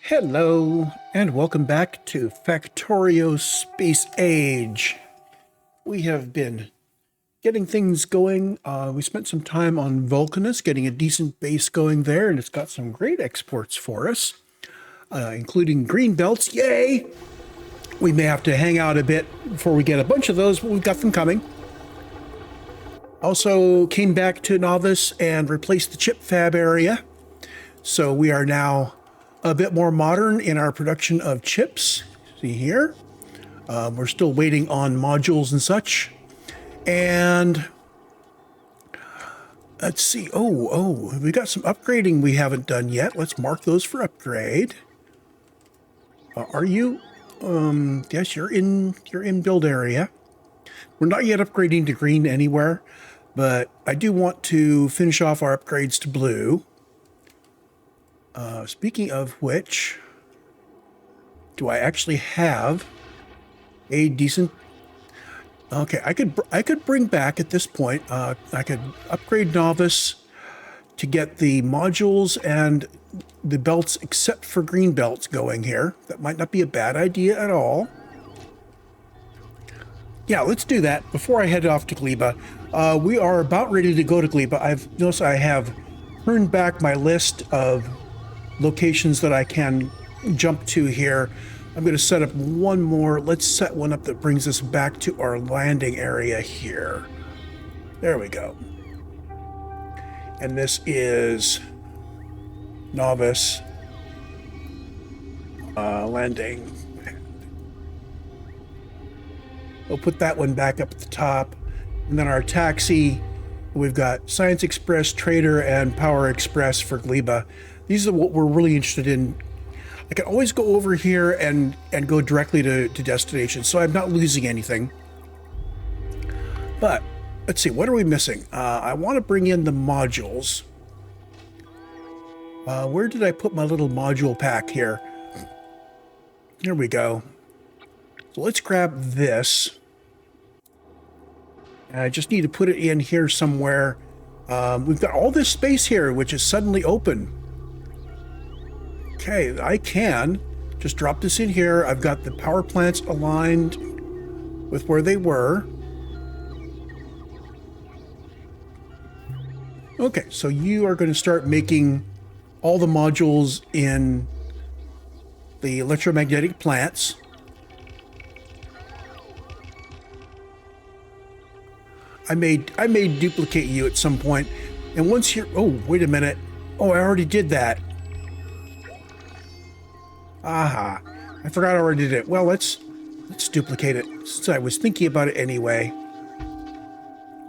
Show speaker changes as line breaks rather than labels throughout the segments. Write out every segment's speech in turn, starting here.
Hello, and welcome back to Factorio Space Age. We have been getting things going. We spent some time on Vulcanus, getting a decent base going there, and it's got some great exports for us, including green belts. Yay! We may have to hang out a bit before we get a bunch of those, but we've got them coming. Also came back to Nauvis and replaced the chip fab area. So we are now a bit more modern in our production of chips. See here, we're still waiting on modules and such. And let's see. Oh, we got some upgrading we haven't done yet. Let's mark those for upgrade. Are you? Yes, you're in build area. We're not yet upgrading to green anywhere, but I do want to finish off our upgrades to blue. Speaking of which, do I actually have a decent... Okay, I could bring back at this point, I could upgrade Nauvis to get the modules and the belts except for green belts going here. That might not be a bad idea at all. Yeah, let's do that before I head off to Gleba. We are about ready to go to Gleba. I've noticed I have turned back my list of locations that I can jump to here. I'm going to set up one more. Let's set one up that brings us back to our landing area here. There we go. And this is Nauvis landing. We'll put that one back up at the top. And then our taxi, we've got Science Express, Trader, and Power Express for Gleba. These are what we're really interested in. I can always go over here and go directly to destination, so I'm not losing anything. But let's see, what are we missing? I want to bring in the modules. Where did I put my little module pack here? Here we go. So let's grab this. I just need to put it in here somewhere. We've got all this space here, which is suddenly open. Okay, I can just drop this in here. I've got the power plants aligned with where they were. Okay, so you are going to start making all the modules in the electromagnetic plants. I may duplicate you at some point. And once you're... Oh, wait a minute. Oh, I already did that. Aha. I forgot I already did it. Well, let's duplicate it since I was thinking about it anyway.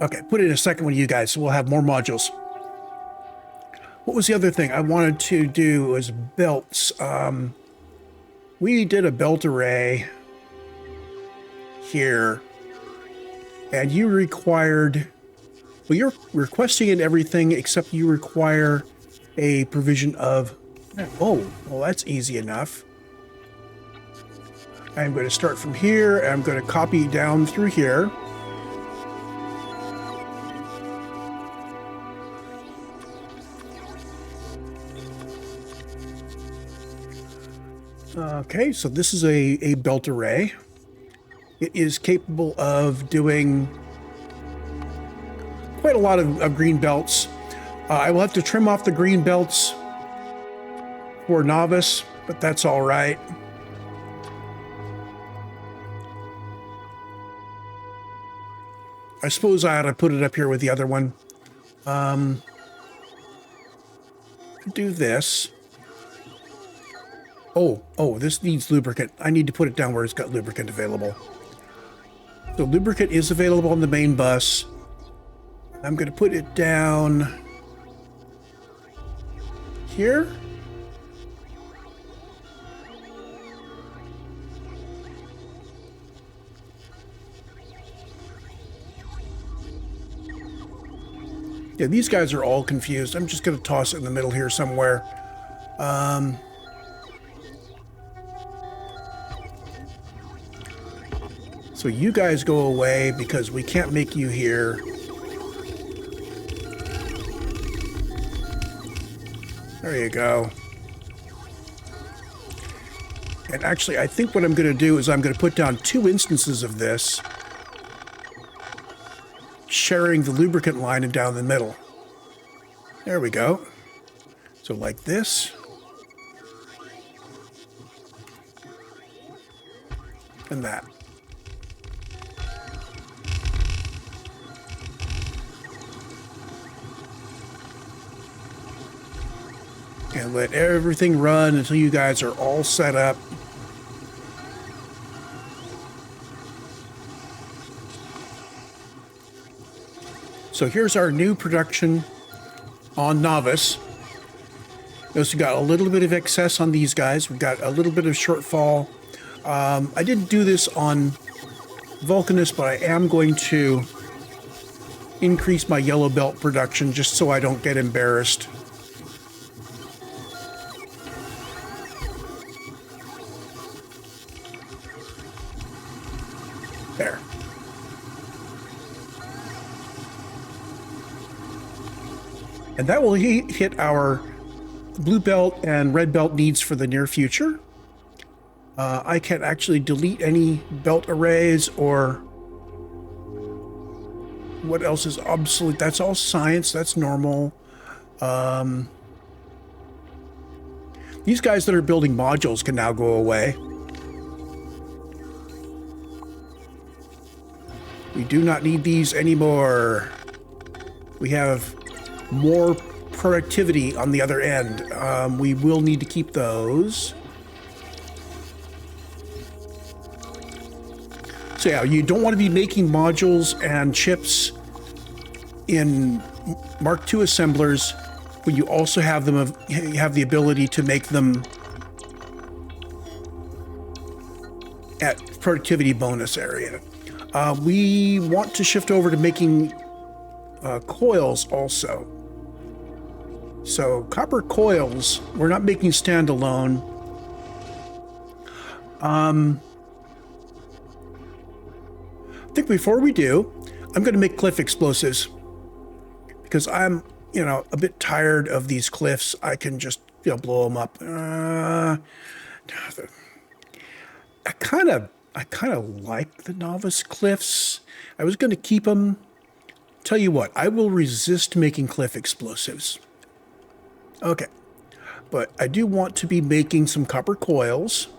Okay, put in a second one of you guys so we'll have more modules. What was the other thing I wanted to do was belts. We did a belt array here. And you required, well, you're requesting it everything except you require a provision of, oh, well, that's easy enough. I'm going to start from here, and I'm going to copy down through here. Okay, so this is a belt array. It is capable of doing quite a lot of green belts. I will have to trim off the green belts for Nauvis, but that's all right. I suppose I ought to put it up here with the other one. Do this. Oh, this needs lubricant. I need to put it down where it's got lubricant available. So lubricant is available on the main bus. I'm going to put it down here. Yeah, these guys are all confused. I'm just going to toss it in the middle here somewhere. So you guys go away because we can't make you here. There you go. And actually, I think what I'm going to do is I'm going to put down 2 instances of this, sharing the lubricant line and down the middle. There we go. So like this. And that. And let everything run until you guys are all set up. So here's our new production on Nauvis. Notice we got a little bit of excess on these guys. We've got a little bit of shortfall. I didn't do this on Vulcanus, but I am going to increase my yellow belt production just so I don't get embarrassed. There. And that will hit our blue belt and red belt needs for the near future. I can't actually delete any belt arrays or what else is obsolete. That's all science. That's normal. These guys that are building modules can now go away. We do not need these anymore. We have more productivity on the other end. We will need to keep those. So yeah, you don't want to be making modules and chips in Mark II assemblers when you also have them have the ability to make them at productivity bonus area. We want to shift over to making coils also. So copper coils, we're not making standalone. I think before we do, I'm going to make cliff explosives because I'm, a bit tired of these cliffs. I can just, blow them up. I kind of like the Nauvis cliffs. I was going to keep them. Tell you what, I will resist making cliff explosives. Okay, but I do want to be making some copper coils.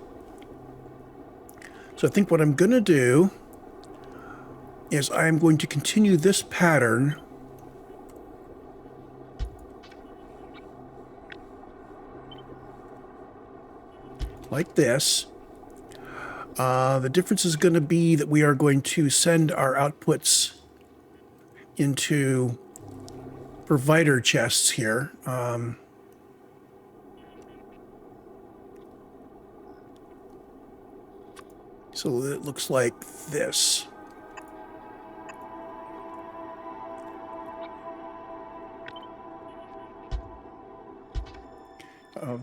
So I think what I'm going to do is I'm going to continue this pattern like this. The difference is going to be that we are going to send our outputs into provider chests here. So it looks like this.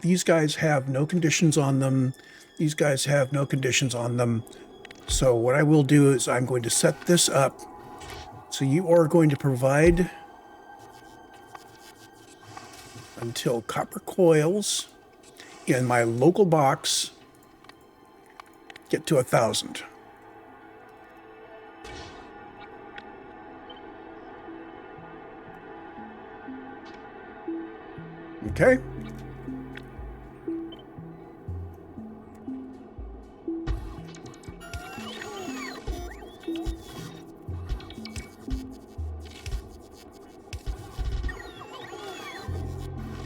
These guys have no conditions on them. These guys have no conditions on them. So what I will do is I'm going to set this up. So you are going to provide until copper coils in my local box get to 1,000. Okay.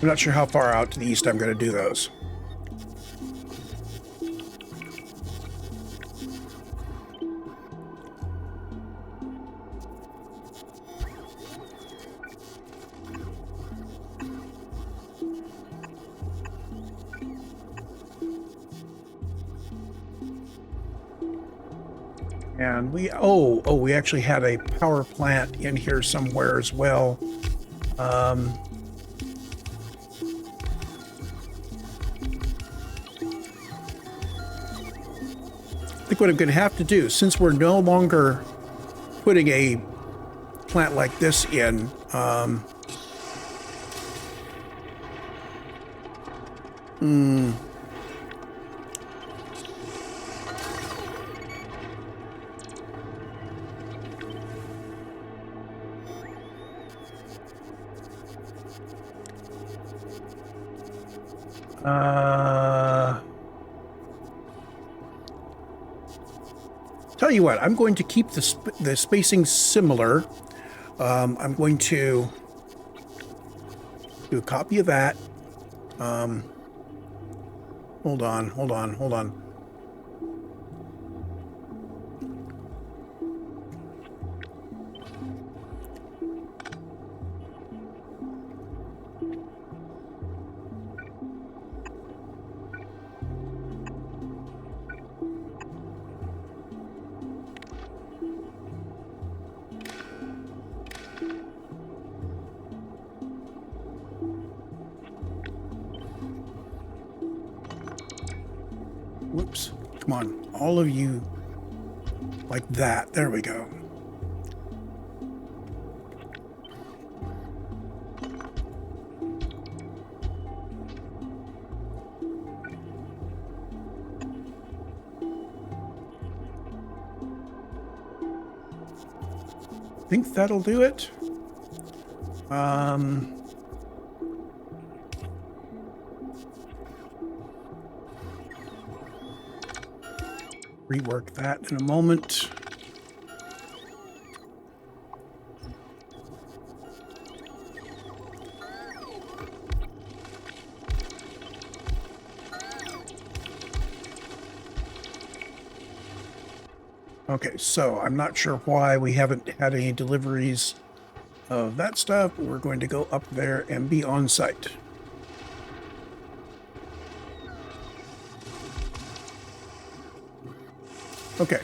I'm not sure how far out to the east I'm going to do those. And we actually had a power plant in here somewhere as well. I think what I'm going to have to do, since we're no longer putting a plant like this in, Tell you what, I'm going to keep the spacing similar. I'm going to do a copy of that. Hold on. Whoops. Come on. All of you like that. There we go. I think that'll do it. Rework that in a moment. Okay, so I'm not sure why we haven't had any deliveries of that stuff. We're going to go up there and be on site. Okay.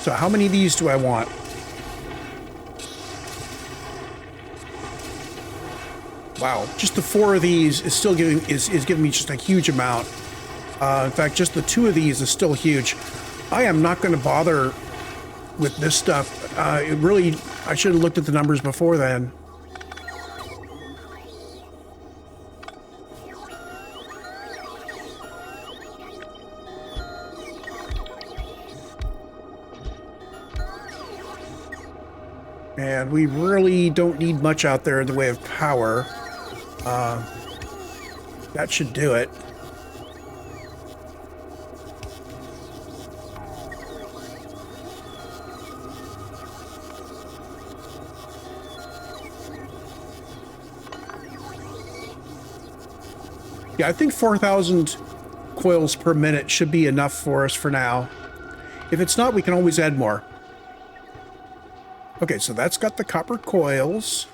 So how many of these do I want? Wow, just the 4 of these is still giving giving me just a huge amount. In fact, just the 2 of these is still huge. I am not going to bother with this stuff. It really, I should have looked at the numbers before then. And we really don't need much out there in the way of power. That should do it. Yeah, I think 4,000 coils per minute should be enough for us for now. If it's not, we can always add more. Okay, so that's got the copper coils.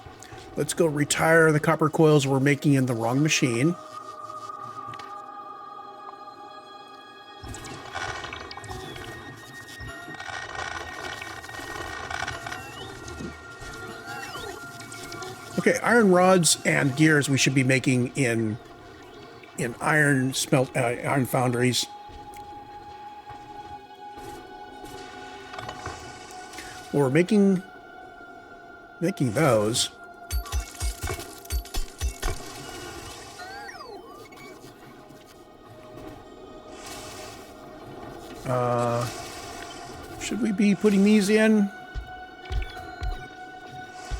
Let's go retire the copper coils we're making in the wrong machine. Okay, iron rods and gears we should be making in iron foundries. Well, we're making those. Should we be putting these in?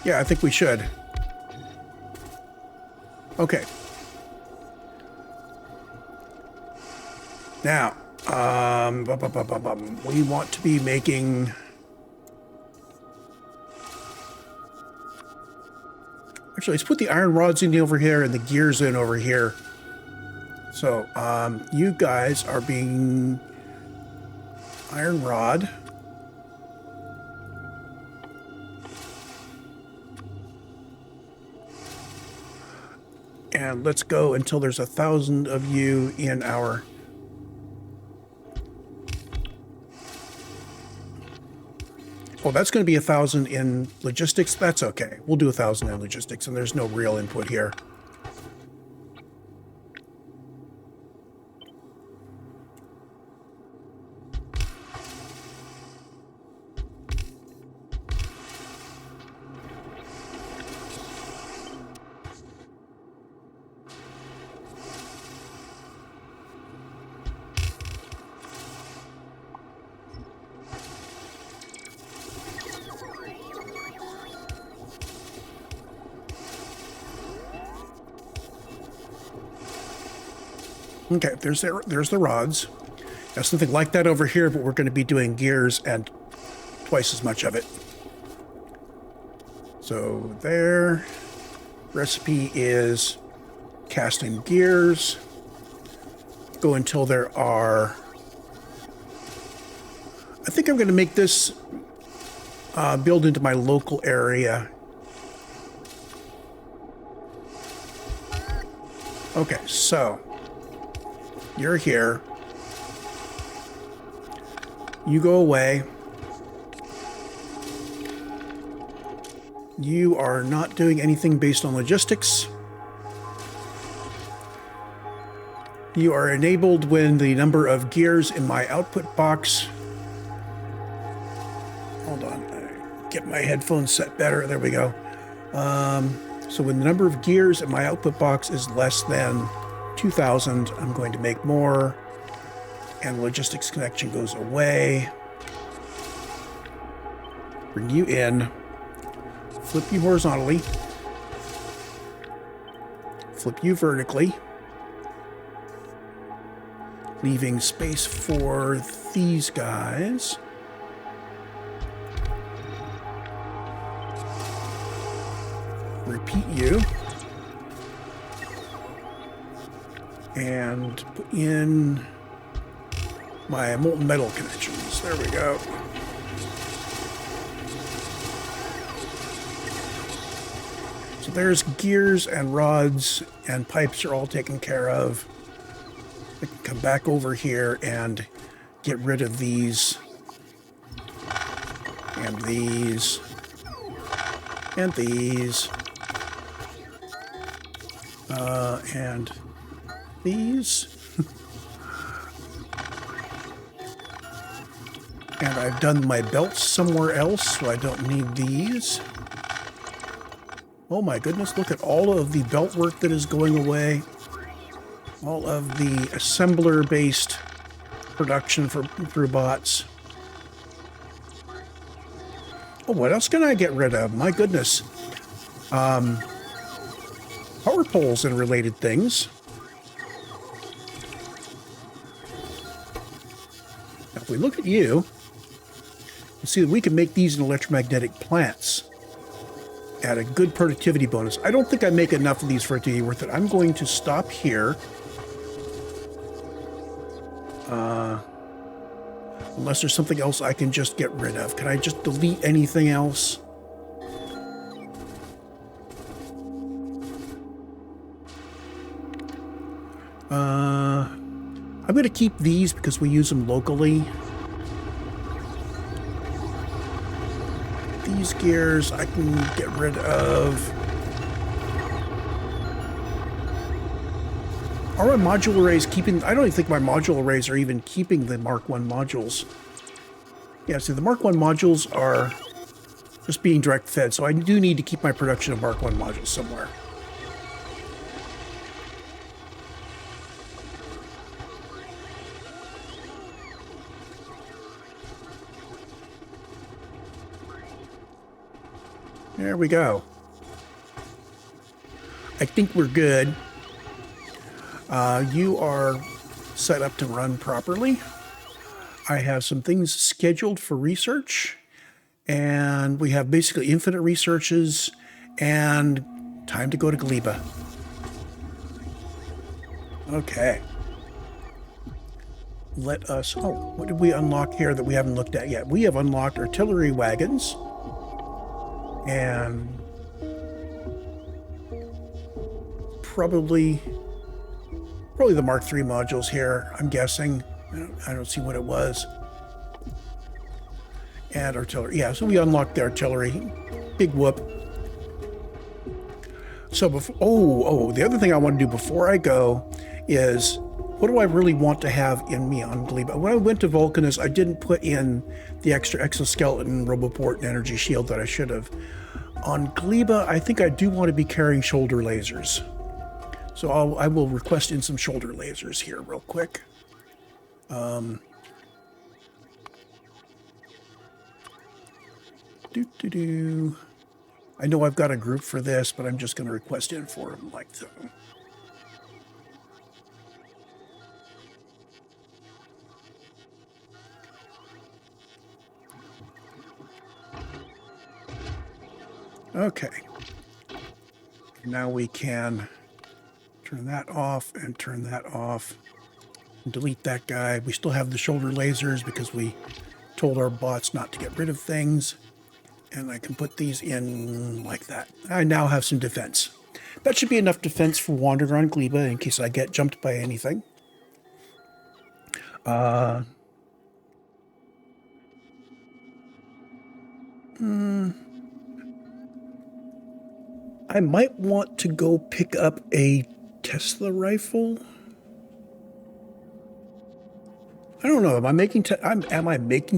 Yeah, I think we should. Okay. Now, we want to be making... Actually, let's put the iron rods in over here and the gears in over here. So, you guys are being iron rod. And let's go until there's 1,000 of you in our... Oh, that's going to be 1,000 in logistics. That's okay. We'll do 1,000 in logistics, and there's no real input here. Okay, there's the rods. There's something like that over here, but we're going to be doing gears and twice as much of it. So there, recipe is casting gears. Go until there are, I think I'm going to make this build into my local area. Okay, so you're here. You go away. You are not doing anything based on logistics. You are enabled when the number of gears in my output box. Hold on, get my headphones set better. There we go. So when the number of gears in my output box is less than 2,000, I'm going to make more. And logistics connection goes away. Bring you in. Flip you horizontally. Flip you vertically. Leaving space for these guys. Repeat you. And put in my molten metal connections. There we go. So there's gears and rods and pipes are all taken care of. I can come back over here and get rid of these and these and these and these. And I've done my belts somewhere else, so I don't need these. Oh my goodness, look at all of the belt work that is going away. All of the assembler-based production through bots. Oh, what else can I get rid of? My goodness. Power poles and related things. Now, if we look at you, you see that we can make these in electromagnetic plants at a good productivity bonus. I don't think I make enough of these for it to be worth it. I'm going to stop here. Unless there's something else I can just get rid of. Can I just delete anything else? I'm going to keep these because we use them locally. These gears I can get rid of. Are my module arrays keeping... I don't even think my module arrays are even keeping the Mark 1 modules. Yeah, see, the Mark 1 modules are just being direct fed, so I do need to keep my production of Mark 1 modules somewhere. There we go. I think we're good. You are set up to run properly. I have some things scheduled for research, and we have basically infinite researches and time to go to Gleba. Okay. Let us... Oh, what did we unlock here that we haven't looked at yet? We have unlocked artillery wagons. And probably the Mark III modules here, I'm guessing. I don't see what it was. And artillery. Yeah, so we unlocked the artillery. Big whoop. So before, the other thing I want to do before I go is, what do I really want to have in me on Gleba? When I went to Vulcanus, I didn't put in the extra exoskeleton, Roboport, and energy shield that I should have. On Gleba, I think I do want to be carrying shoulder lasers. So I will request in some shoulder lasers here real quick. I know I've got a group for this, but I'm just going to request in for them like so. Okay. Now we can turn that off and turn that off. And delete that guy. We still have the shoulder lasers because we told our bots not to get rid of things. And I can put these in like that. I now have some defense. That should be enough defense for wandering around Gleba in case I get jumped by anything. I might want to go pick up a Tesla rifle. I don't know. Am I making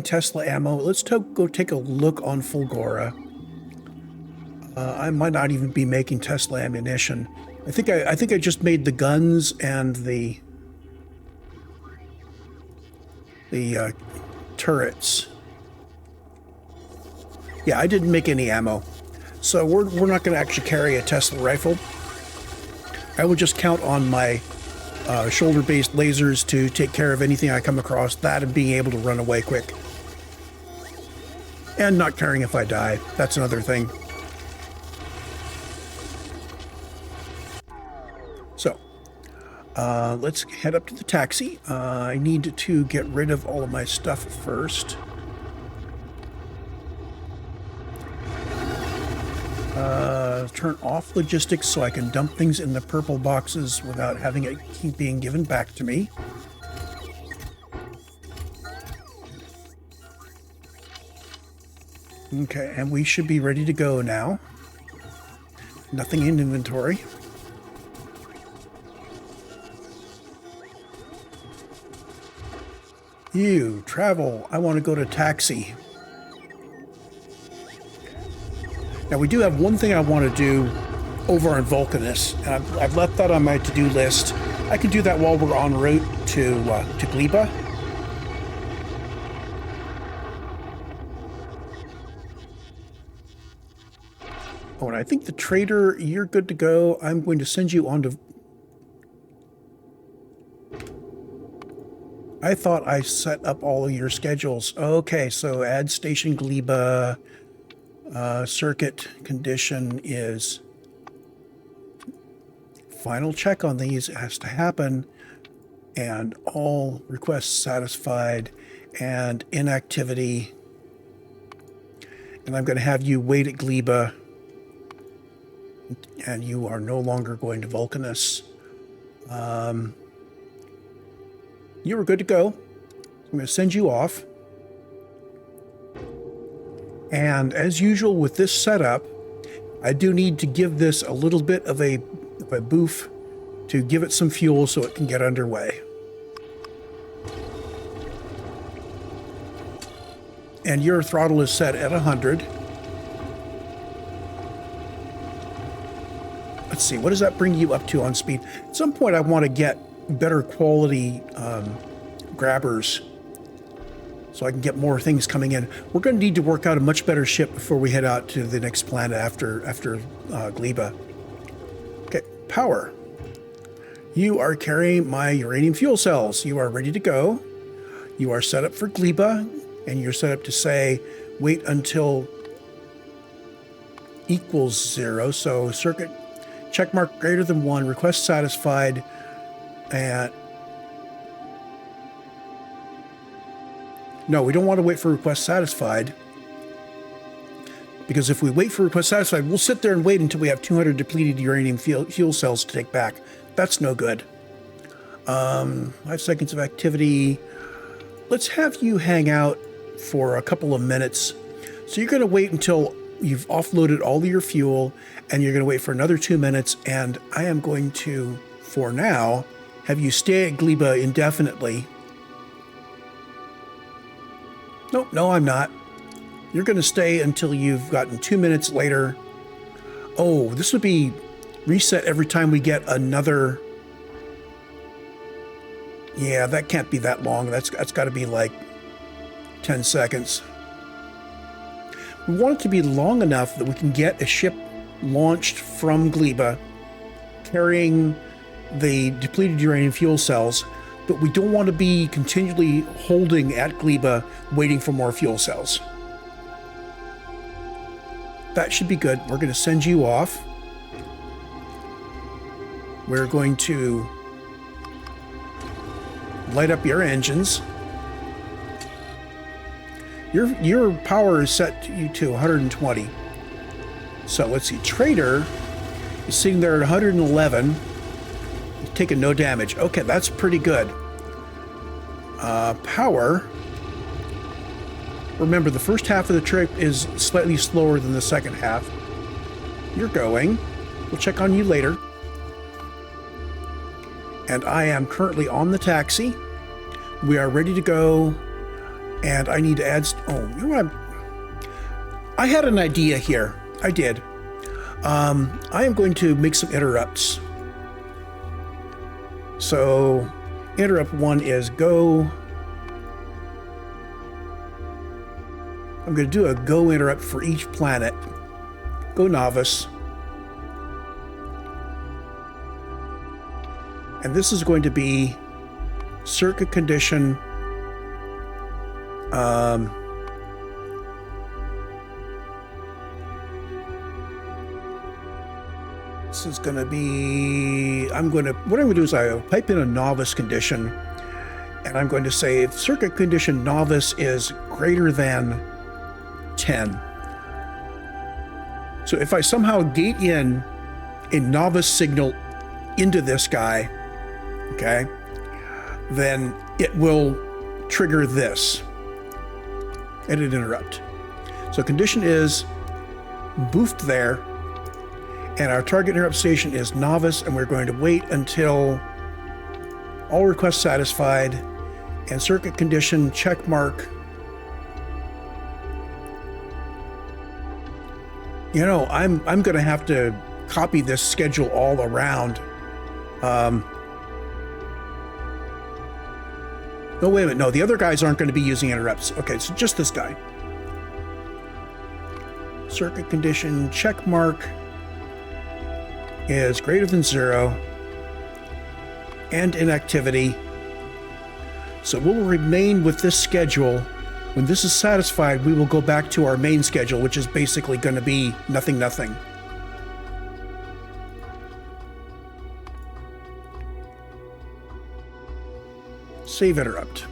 Tesla ammo? Let's go take a look on Fulgora. I might not even be making Tesla ammunition. I think I just made the guns and the turrets. Yeah, I didn't make any ammo. So we're not going to actually carry a Tesla rifle. I will just count on my shoulder-based lasers to take care of anything I come across, that and being able to run away quick. And not caring if I die. That's another thing. So, let's head up to the taxi. I need to get rid of all of my stuff first. Turn off logistics so I can dump things in the purple boxes without having it keep being given back to me. Okay, and we should be ready to go now. Nothing in inventory. You, travel. I want to go to taxi. Now, we do have one thing I want to do over on Vulcanus, and I've left that on my to-do list. I can do that while we're en route to Gleba. Oh, and I think the trader, you're good to go. I'm going to send you on to... I thought I set up all of your schedules. Okay, so add station Gleba... circuit condition is final check on these has to happen and all requests satisfied and inactivity, and I'm going to have you wait at Gleba, and you are no longer going to Vulcanus. You were good to go. I'm going to send you off. And as usual with this setup, I do need to give this a little bit of a boof to give it some fuel so it can get underway. And your throttle is set at 100. Let's see, what does that bring you up to on speed? At some point I want to get better quality grabbers, so I can get more things coming in. We're going to need to work out a much better ship before we head out to the next planet after Gleba. Okay, power. You are carrying my uranium fuel cells. You are ready to go. You are set up for Gleba, and you're set up to say, wait until equals 0. So circuit checkmark greater than 1, request satisfied, and no, we don't want to wait for request satisfied, because if we wait for request satisfied, we'll sit there and wait until we have 200 depleted uranium fuel cells to take back. That's no good. 5 seconds of activity. Let's have you hang out for a couple of minutes. So you're going to wait until you've offloaded all of your fuel, and you're going to wait for another 2 minutes, and I am going to, for now, have you stay at Gleba indefinitely. Nope, no, I'm not. You're going to stay until you've gotten 2 minutes later. Oh, this would be reset every time we get another... Yeah, that can't be that long. That's got to be like 10 seconds. We want it to be long enough that we can get a ship launched from Gleba carrying the depleted uranium fuel cells, but we don't want to be continually holding at Gleba waiting for more fuel cells. that should be good. We're going to send you off. We're going to light up your engines. Your power is set to 120. So let's see. Trader is sitting there at 111. He's taking no damage. Okay, that's pretty good. Power. Remember, the first half of the trip is slightly slower than the second half. You're going. We'll check on you later. And I am currently on the taxi. We are ready to go. And I need to add... Oh, you know what? I had an idea here. I did. I am going to make some interrupts. So, interrupt 1 is go... I'm going to do a go interrupt for each planet. Go Nauvis. And this is going to be circuit condition. This is going to be, what I'm going to do is I'll pipe in a Nauvis condition, and I'm going to say if circuit condition Nauvis is greater than 10. So if I somehow gate in a Nauvis signal into this guy, okay, then it will trigger this. Edit interrupt. So condition is boofed there, and our target interrupt station is Nauvis, and we're going to wait until all requests satisfied and circuit condition check mark. You know, I'm going to have to copy this schedule all around. No, wait a minute. No, the other guys aren't going to be using interrupts. Okay, so just this guy. Circuit condition check mark is greater than 0 and inactivity. So we'll remain with this schedule. When this is satisfied, we will go back to our main schedule, which is basically going to be nothing, nothing. Save interrupt.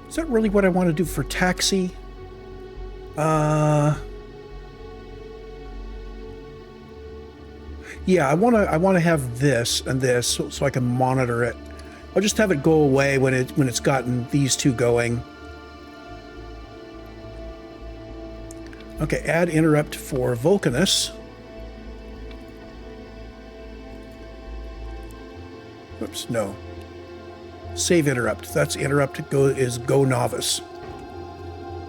Is that really what I want to do for taxi? Yeah, I want to have this and this so I can monitor it. I'll just have it go away when it's gotten these two going. Okay, add interrupt for Vulcanus. Oops, no. Save interrupt. That's interrupt is go Nauvis.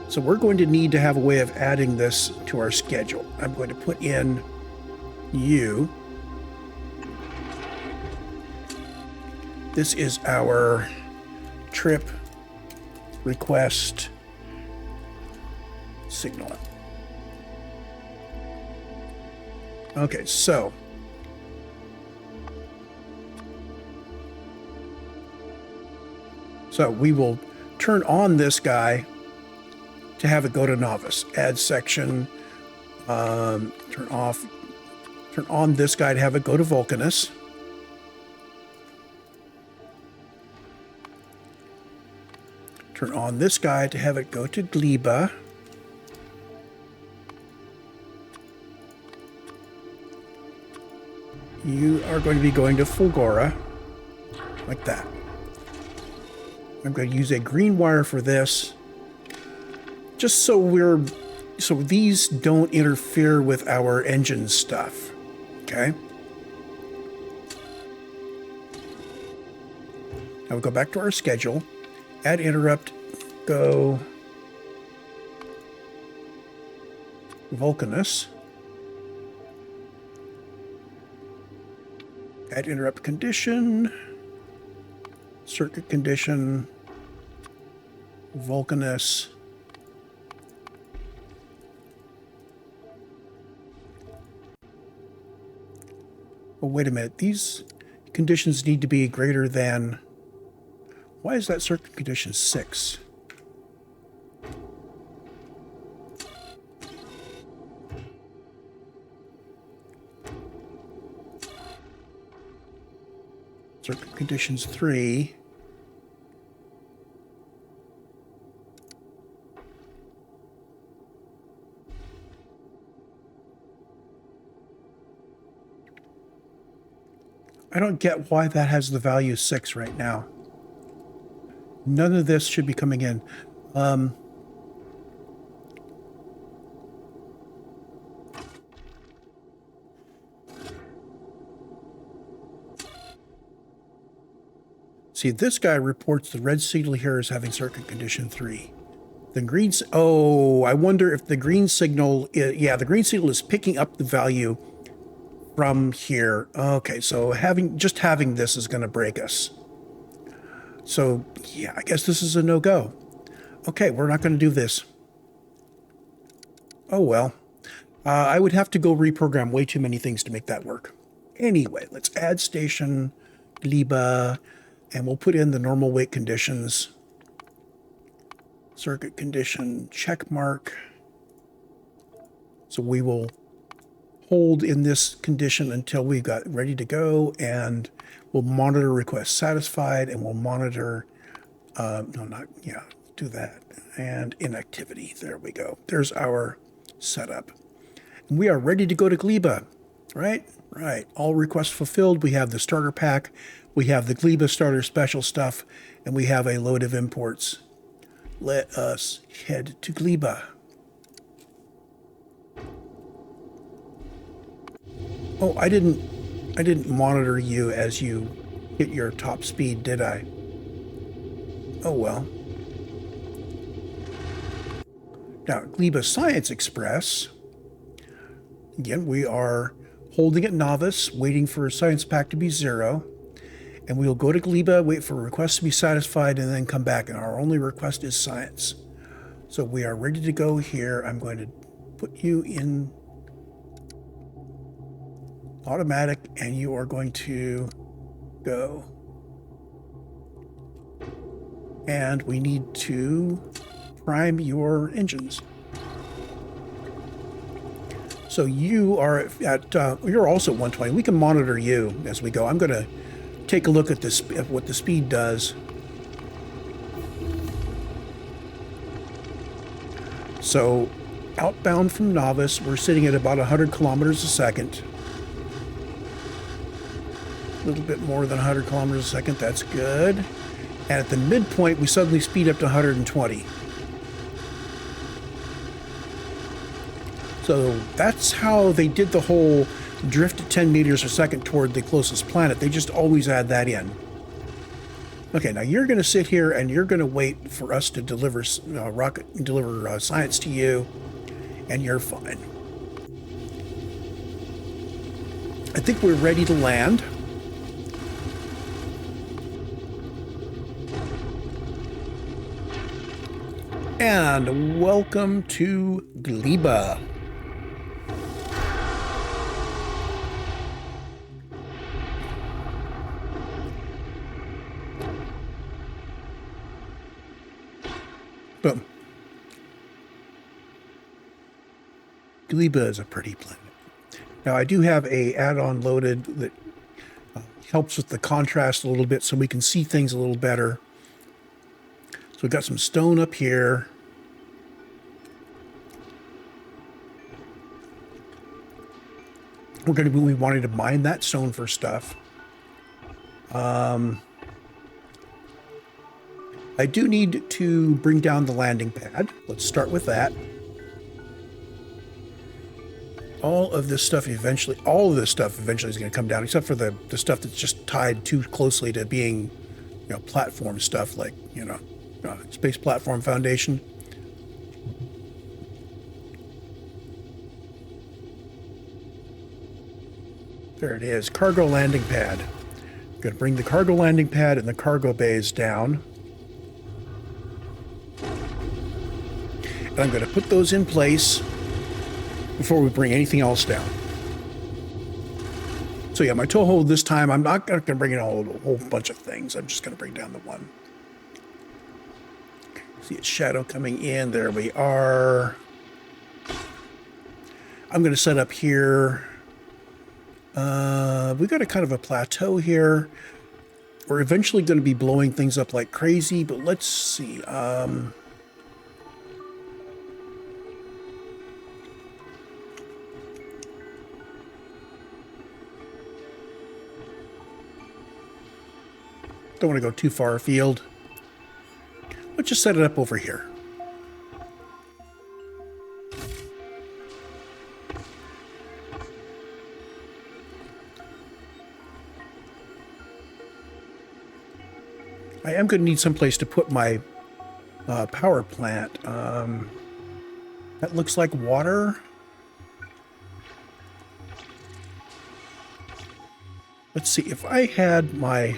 So we're going to need to have a way of adding this to our schedule. I'm going to put in you. This is our trip request signal. Okay, so we will turn on this guy to have it go to Nauvis. Add section, turn on this guy to have it go to Vulcanus. Turn on this guy to have it go to Gleba. You are going to be going to Fulgora, like that. I'm going to use a green wire for this, just so these don't interfere with our engine stuff. Okay. Now we go back to our schedule. Add interrupt, go Vulcanus. Add interrupt condition, circuit condition, Vulcanus. Oh, wait a minute. These conditions need to be greater than... Why is that circuit condition 6? Circuit conditions 3. I don't get why that has the value 6 right now. None of this should be coming in. See, this guy reports the red signal here as having circuit condition 3. The green... Oh, I wonder if the green signal... Yeah, the green signal is picking up the value from here. Okay, so just having this is going to break us. So, yeah, I guess this is a no-go. Okay, we're not going to do this. Oh, well. I would have to go reprogram way too many things to make that work. Anyway, let's add station, Gleba, and we'll put in the normal weight conditions. Circuit condition, check mark. So we will hold in this condition until we got ready to go, and we'll monitor request satisfied, and we'll monitor, do that. And inactivity, there we go. There's our setup. And we are ready to go to Gleba, right? Right, all requests fulfilled. We have the starter pack, we have the Gleba starter special stuff, and we have a load of imports. Let us head to Gleba. Oh, I didn't monitor you as you hit your top speed, did I? Oh well. Now, Gleba Science Express. Again, we are holding at Nauvis, waiting for a science pack to be 0. And we'll go to Gleba, wait for requests to be satisfied, and then come back. And our only request is science. So we are ready to go here. I'm going to put you in automatic, and you are going to go. And we need to prime your engines. So you are at, you're also at 120. We can monitor you as we go. I'm going to take a look at this, at what the speed does. So outbound from Nauvis, we're sitting at about 100 kilometers a second. A little bit more than 100 kilometers a second, that's good. And at the midpoint, we suddenly speed up to 120. So that's how they did the whole drift at 10 meters a second toward the closest planet. They just always add that in. Okay, now you're going to sit here and you're going to wait for us to deliver science to you, and you're fine. I think we're ready to land. And welcome to Gleba. Boom. Gleba is a pretty planet. Now I do have a add-on loaded that helps with the contrast a little bit so we can see things a little better. So we've got some stone up here. We're going to be wanting to mine that stone for stuff. I do need to bring down the landing pad. Let's start with that. All of this stuff eventually is going to come down, except for the stuff that's just tied too closely to being, platform stuff like, Space Platform Foundation. There it is, cargo landing pad. I'm going to bring the cargo landing pad and the cargo bays down. And I'm going to put those in place before we bring anything else down. So yeah, my toehold this time, I'm not going to bring in a whole bunch of things. I'm just going to bring down the one. See its shadow coming in. There we are. I'm going to set up here. We've got a kind of a plateau here. We're eventually going to be blowing things up like crazy, but let's see. Don't want to go too far afield. Let's just set it up over here. I am going to need some place to put my power plant. That looks like water. Let's see, if I had my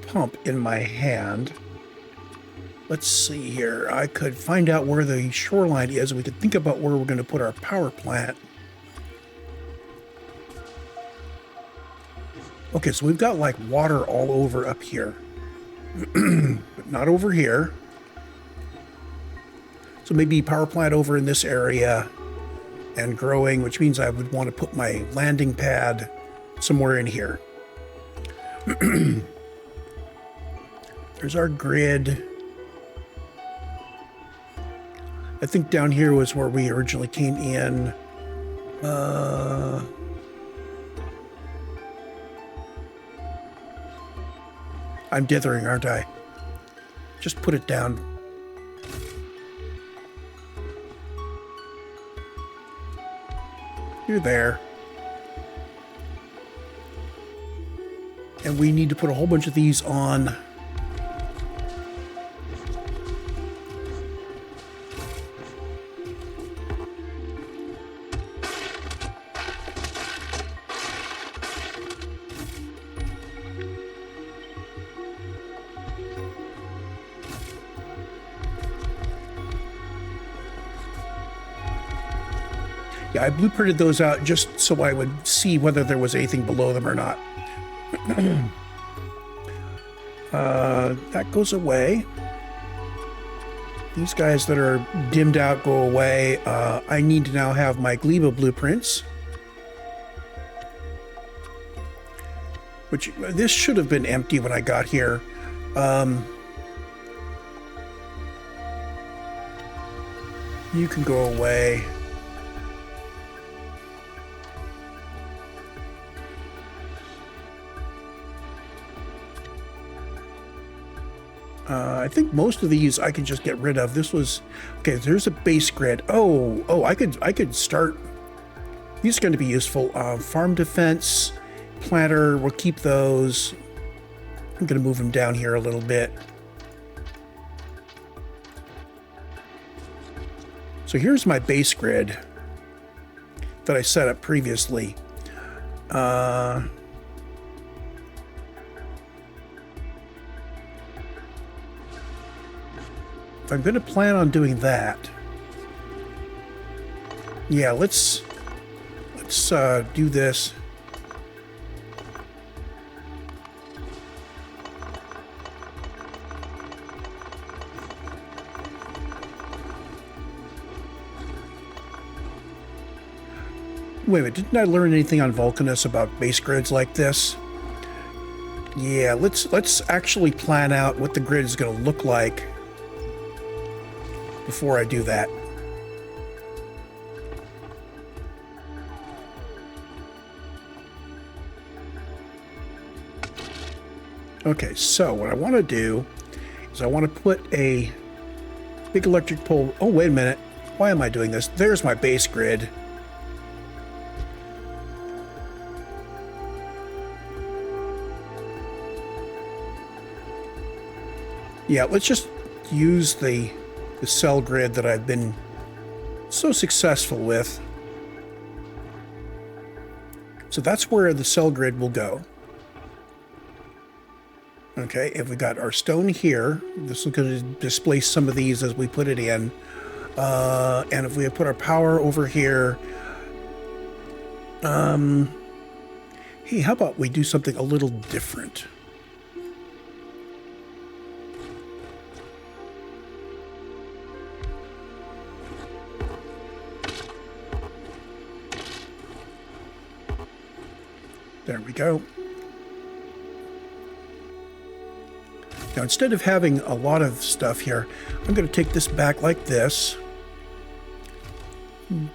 pump in my hand, let's see here, I could find out where the shoreline is, and we could think about where we're going to put our power plant. Okay, so we've got like water all over up here, but not over here. So maybe power plant over in this area and growing, which means I would want to put my landing pad somewhere in here. There's our grid. I think down here was where we originally came in. I'm dithering, aren't I? Just put it down. You're there. And we need to put a whole bunch of these on. Yeah, I blueprinted those out just so I would see whether there was anything below them or not. That goes away. These guys that are dimmed out go away. I need to now have my Gleba blueprints. Which, this should have been empty when I got here. You can go away. I think most of these I can just get rid of. This was okay. There's a base grid. Oh, I could start. These are going to be useful. Farm defense, planter. We'll keep those. I'm going to move them down here a little bit. So here's my base grid that I set up previously. I'm going to plan on doing that. Yeah, let's do this. Wait a minute, didn't I learn anything on Vulcanus about base grids like this? Yeah, let's actually plan out what the grid is going to look like before I do that. Okay, so what I want to do is I want to put a big electric pole. Oh, wait a minute. Why am I doing this? There's my base grid. Yeah, let's just use the cell grid that I've been so successful with. So that's where the cell grid will go. Okay, if we got our stone here, this is going to displace some of these as we put it in. And if we put our power over here, hey, how about we do something a little different? There we go. Now, instead of having a lot of stuff here, I'm going to take this back like this.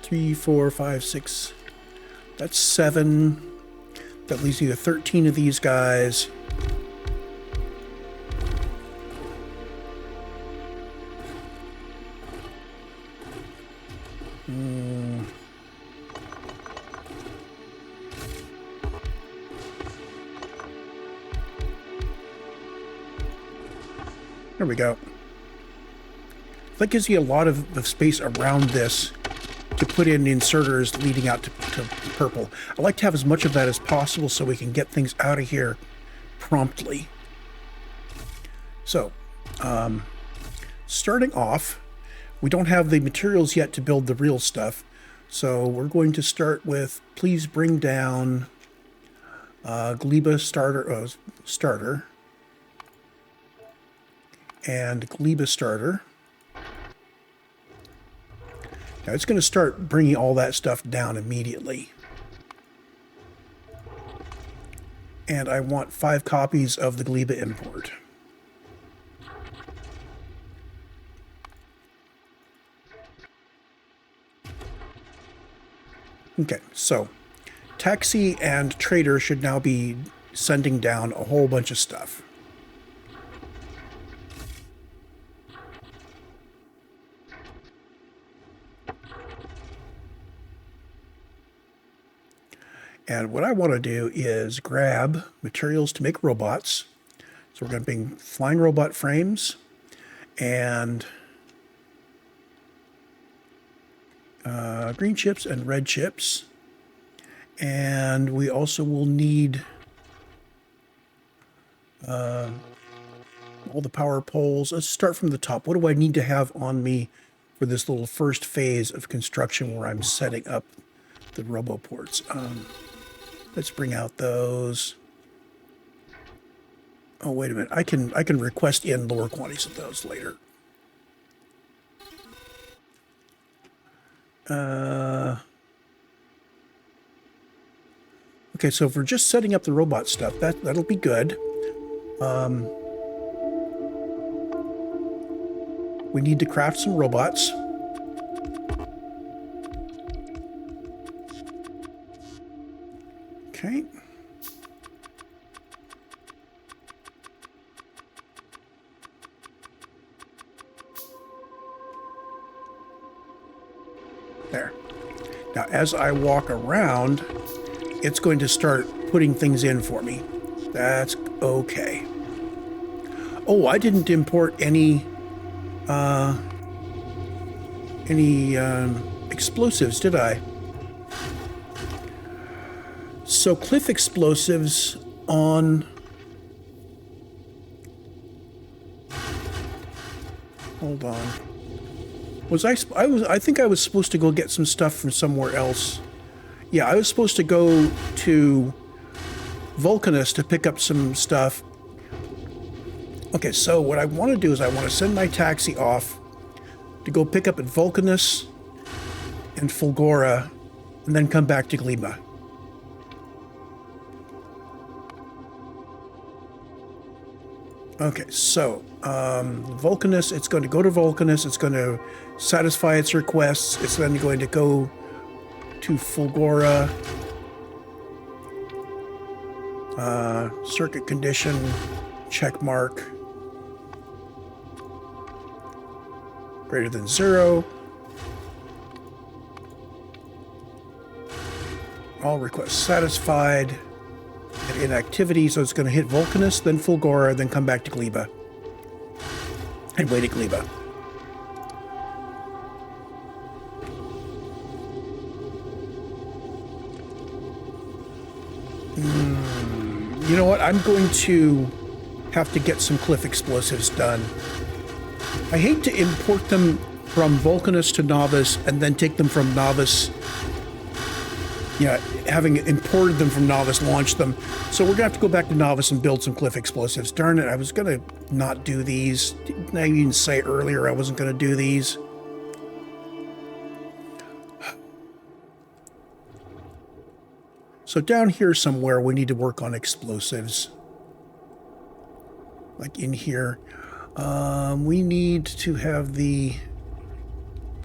3, 4, 5, 6. That's 7. That leaves you 13 of these guys. There we go. That gives you a lot of the space around this to put in inserters leading out to purple. I like to have as much of that as possible so we can get things out of here promptly. So, starting off, we don't have the materials yet to build the real stuff. So we're going to start with, please bring down Gleba starter and Gleba starter. Now it's going to start bringing all that stuff down immediately. And I want 5 copies of the Gleba import. Okay, so taxi and trader should now be sending down a whole bunch of stuff. And what I want to do is grab materials to make robots. So we're going to bring flying robot frames and green chips and red chips. And we also will need all the power poles. Let's start from the top. What do I need to have on me for this little first phase of construction where I'm setting up the roboports? Let's bring out those. Oh, wait a minute. I can request in lower quantities of those later. Okay, so if we're just setting up the robot stuff, that'll be good. We need to craft some robots. Okay. There. Now, as I walk around, it's going to start putting things in for me. That's okay. Oh, I didn't import any explosives, did I? So cliff explosives on... Hold on. I think I was supposed to go get some stuff from somewhere else. Yeah, I was supposed to go to Vulcanus to pick up some stuff. Okay, so what I want to do is I want to send my taxi off to go pick up at Vulcanus and Fulgora and then come back to Gleba. Okay, so Vulcanus, it's going to go to Vulcanus. It's going to satisfy its requests. It's then going to go to Fulgora. Circuit condition, check mark. Greater than 0. All requests satisfied. Inactivity, so it's going to hit Vulcanus, then Fulgora, then come back to Gleba. And wait at Gleba. You know what? I'm going to have to get some cliff explosives done. I hate to import them from Vulcanus to Nauvis and then take them from Nauvis. Yeah, having imported them from Nauvis, launch them. So we're going to have to go back to Nauvis and build some cliff explosives. Darn it, I was going to not do these. Didn't I even say earlier I wasn't going to do these? So down here somewhere we need to work on explosives. like in here. We need to have the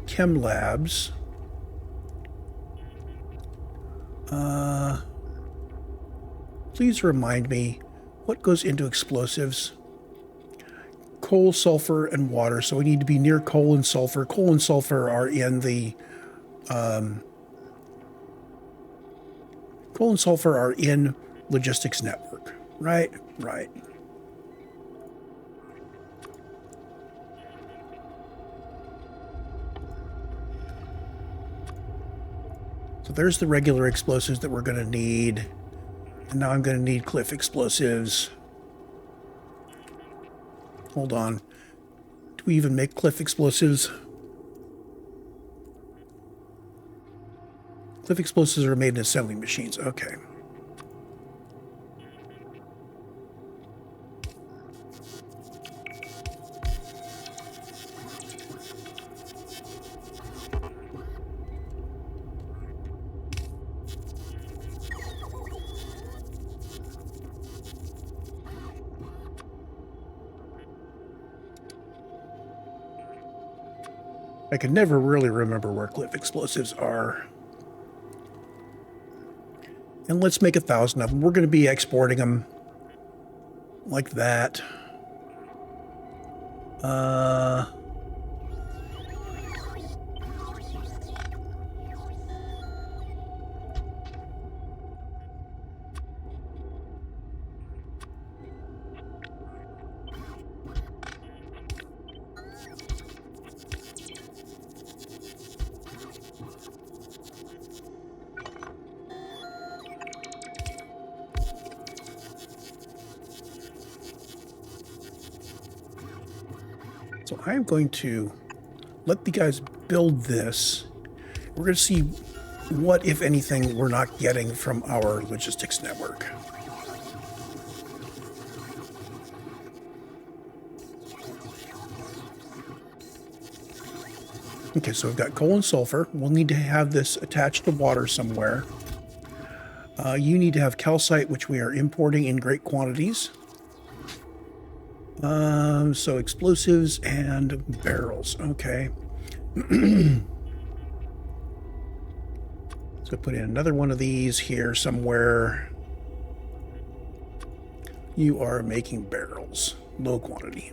chem labs. Please remind me what goes into explosives. Coal, sulfur, and water. So we need to be near coal and sulfur. Coal and sulfur are in the coal and sulfur are in logistics network. Right, right. So there's the regular explosives that we're going to need. And now I'm going to need cliff explosives. Hold on. Do we even make cliff explosives? Cliff explosives are made in assembly machines. Okay. I can never really remember where cliff explosives are. And let's make 1,000 of them. We're going to be exporting them like that. So I'm going to let the guys build this. We're going to see what, if anything, we're not getting from our logistics network. Okay, so we've got coal and sulfur. We'll need to have this attached to water somewhere. You need to have calcite, which we are importing in great quantities. So explosives and barrels. Okay. So put in another one of these here somewhere. You are making barrels. Low quantity.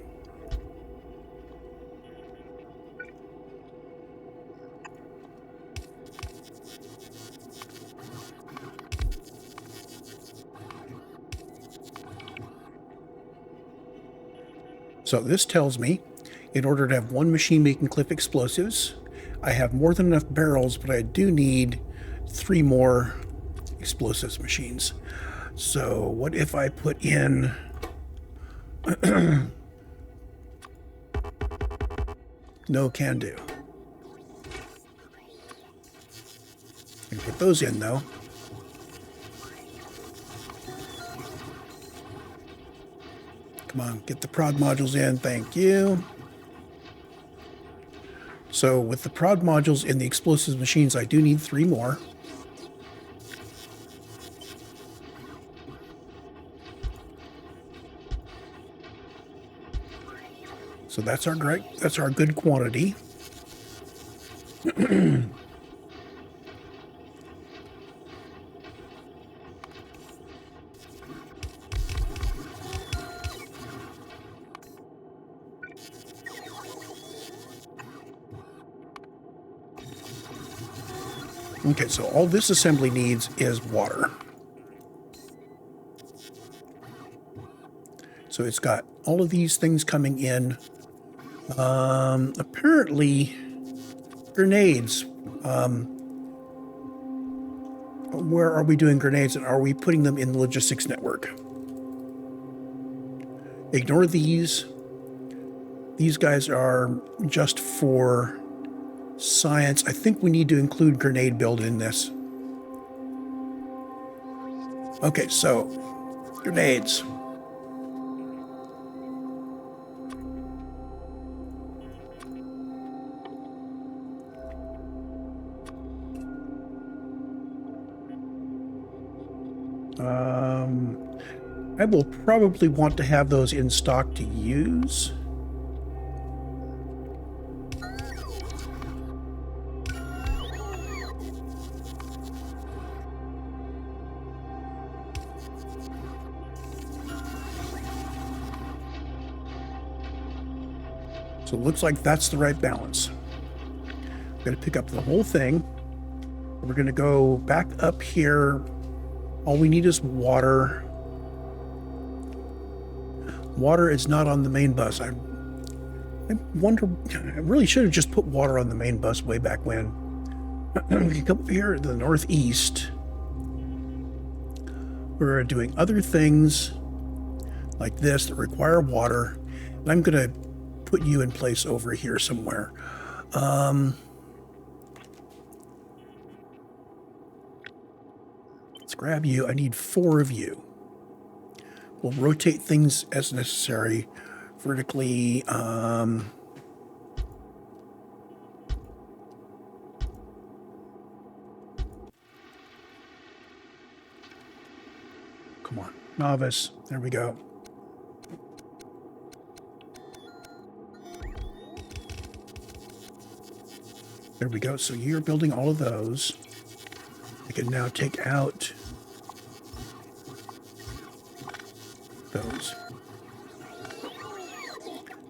So this tells me, in order to have one machine making cliff explosives, I have more than enough barrels, but I do need 3 more explosives machines. So what if I put in... No can do. I can put those in, though. Come on, get the prod modules in. Thank you. So with the prod modules in the explosives machines, I do need 3 more. So that's our good quantity. Okay, so all this assembly needs is water. So it's got all of these things coming in. Apparently, grenades. Where are we doing grenades, and are we putting them in the logistics network? Ignore these. These guys are just for science. I think we need to include grenade build in this. Okay, so grenades. I will probably want to have those in stock to use. So it looks like that's the right balance. I'm going to pick up the whole thing. We're going to go back up here. All we need is water. Water is not on the main bus. I wonder, I really should have just put water on the main bus way back when. We can come up here to the northeast. We're doing other things like this that require water. And I'm going to put you in place over here somewhere. Let's grab you. I need 4 of you. We'll rotate things as necessary vertically. No, come on, Nauvis. There we go. There we go. So you're building all of those. I can now take out those.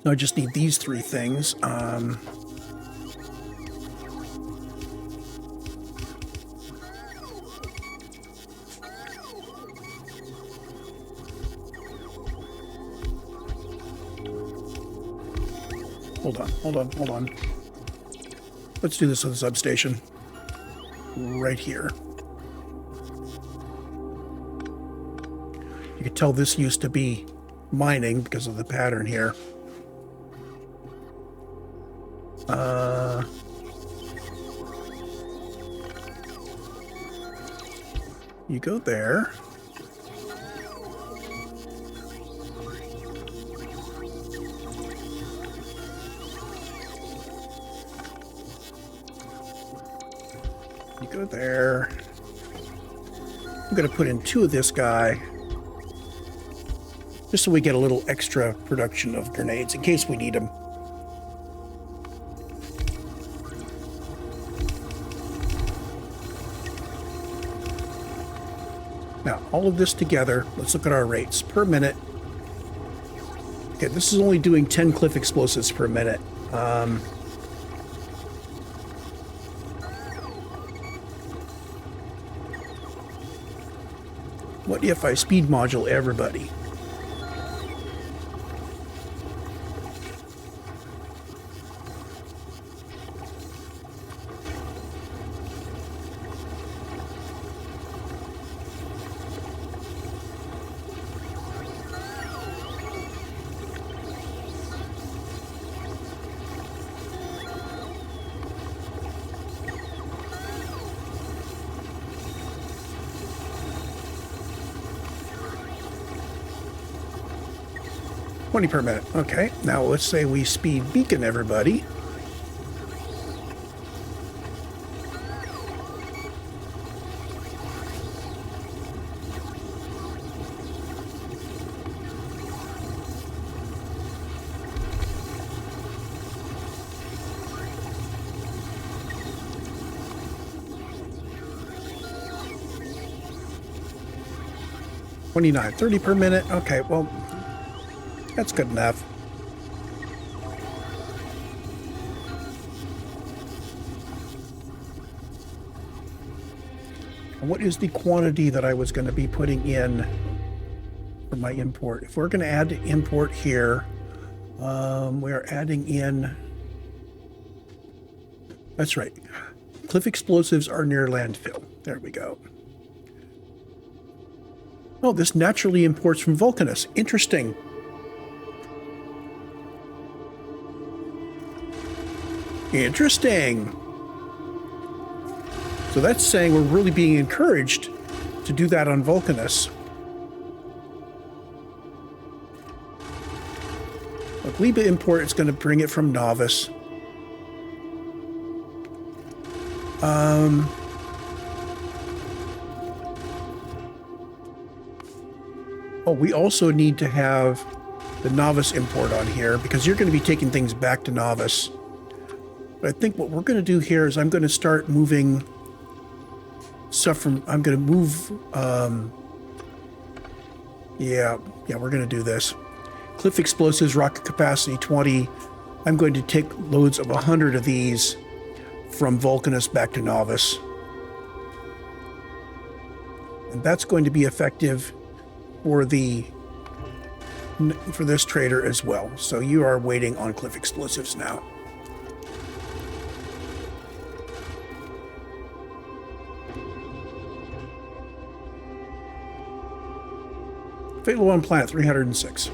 No, I just need these 3 things. Hold on. Let's do this with the substation. Right here. You can tell this used to be mining because of the pattern here. You go there. You go there. I'm going to put in 2 of this guy. Just so we get a little extra production of grenades in case we need them. Now, all of this together, let's look at our rates per minute. Okay, this is only doing 10 cliff explosives per minute. What if I speed module everybody? Per minute. Okay, now let's say we speed beacon everybody. $29, $30 per minute. Okay, well, that's good enough. And what is the quantity that I was going to be putting in for my import? If we're going to add to import here, we are adding in... That's right. Cliff explosives are near landfill. There we go. Oh, this naturally imports from Vulcanus. Interesting. Interesting. So that's saying we're really being encouraged to do that on Vulcanus. A Gleba import is going to bring it from Nauvis. Oh, we also need to have the Nauvis import on here because you're going to be taking things back to Nauvis. But I think what we're going to do here is I'm going to start moving stuff from... I'm going to move... yeah, we're going to do this. Cliff explosives, rocket capacity 20. I'm going to take loads of 100 of these from Vulcanus back to Nauvis. And that's going to be effective for this trader as well. So you are waiting on cliff explosives now. Fatal on planet 306.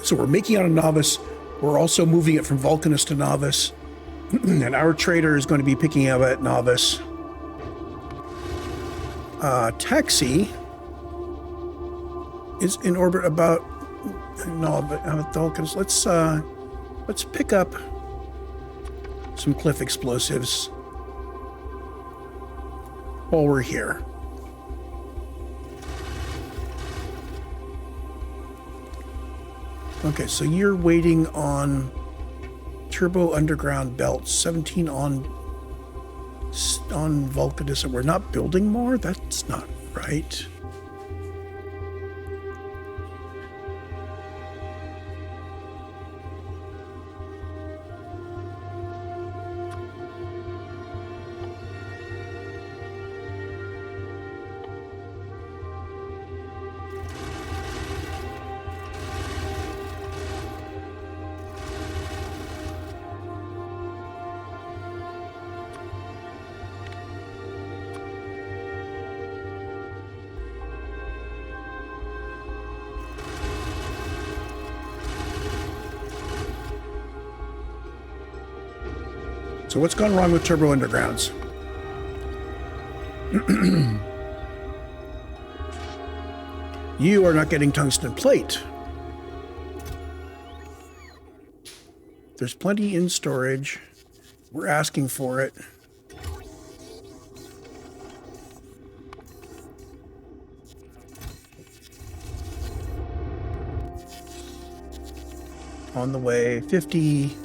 So we're making out a Nauvis. We're also moving it from Vulcanus to Nauvis. And our trader is going to be picking up at Nauvis. Taxi is in orbit about Vulcanus. Let's pick up some cliff explosives while we're here. Okay, so you're waiting on turbo underground belts, 17 on Vulcanus, and we're not building more? That's not right. So what's gone wrong with turbo undergrounds? You are not getting tungsten plate. There's plenty in storage. We're asking for it. On the way, 50.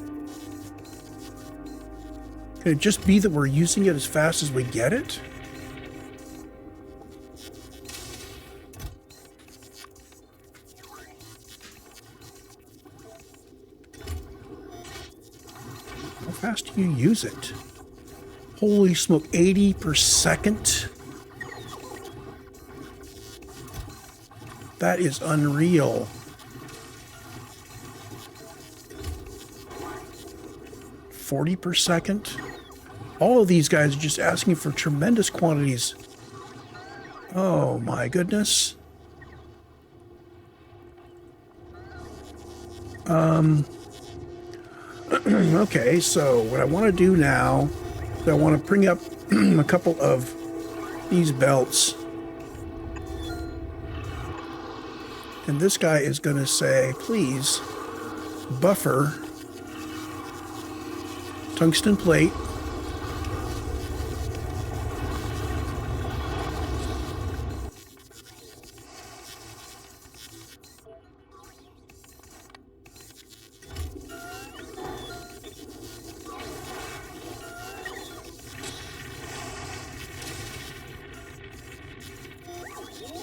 Could it just be that we're using it as fast as we get it? How fast do you use it? Holy smoke, 80 per second? That is unreal. 40 per second? All of these guys are just asking for tremendous quantities. Oh my goodness. Okay, so what I want to do now is I want to bring up a couple of these belts. And this guy is going to say, please buffer tungsten plate.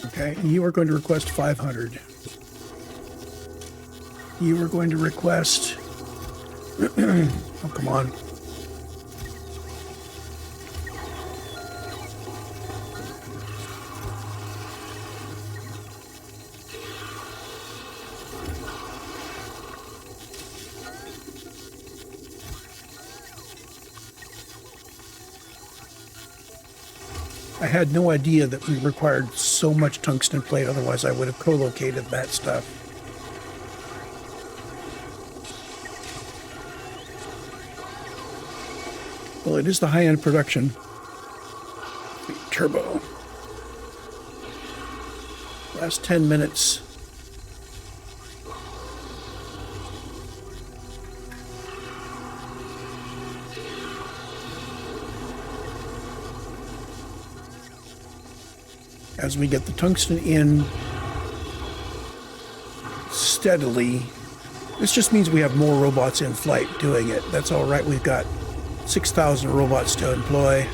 Okay, you are going to request 500. You are going to request... oh, come on. I had no idea that we required so much tungsten plate, otherwise I would have co-located that stuff. Well, it is the high-end production. Turbo. Last 10 minutes. as we get the tungsten in steadily. This just means we have more robots in flight doing it. That's all right. We've got 6,000 robots to employ.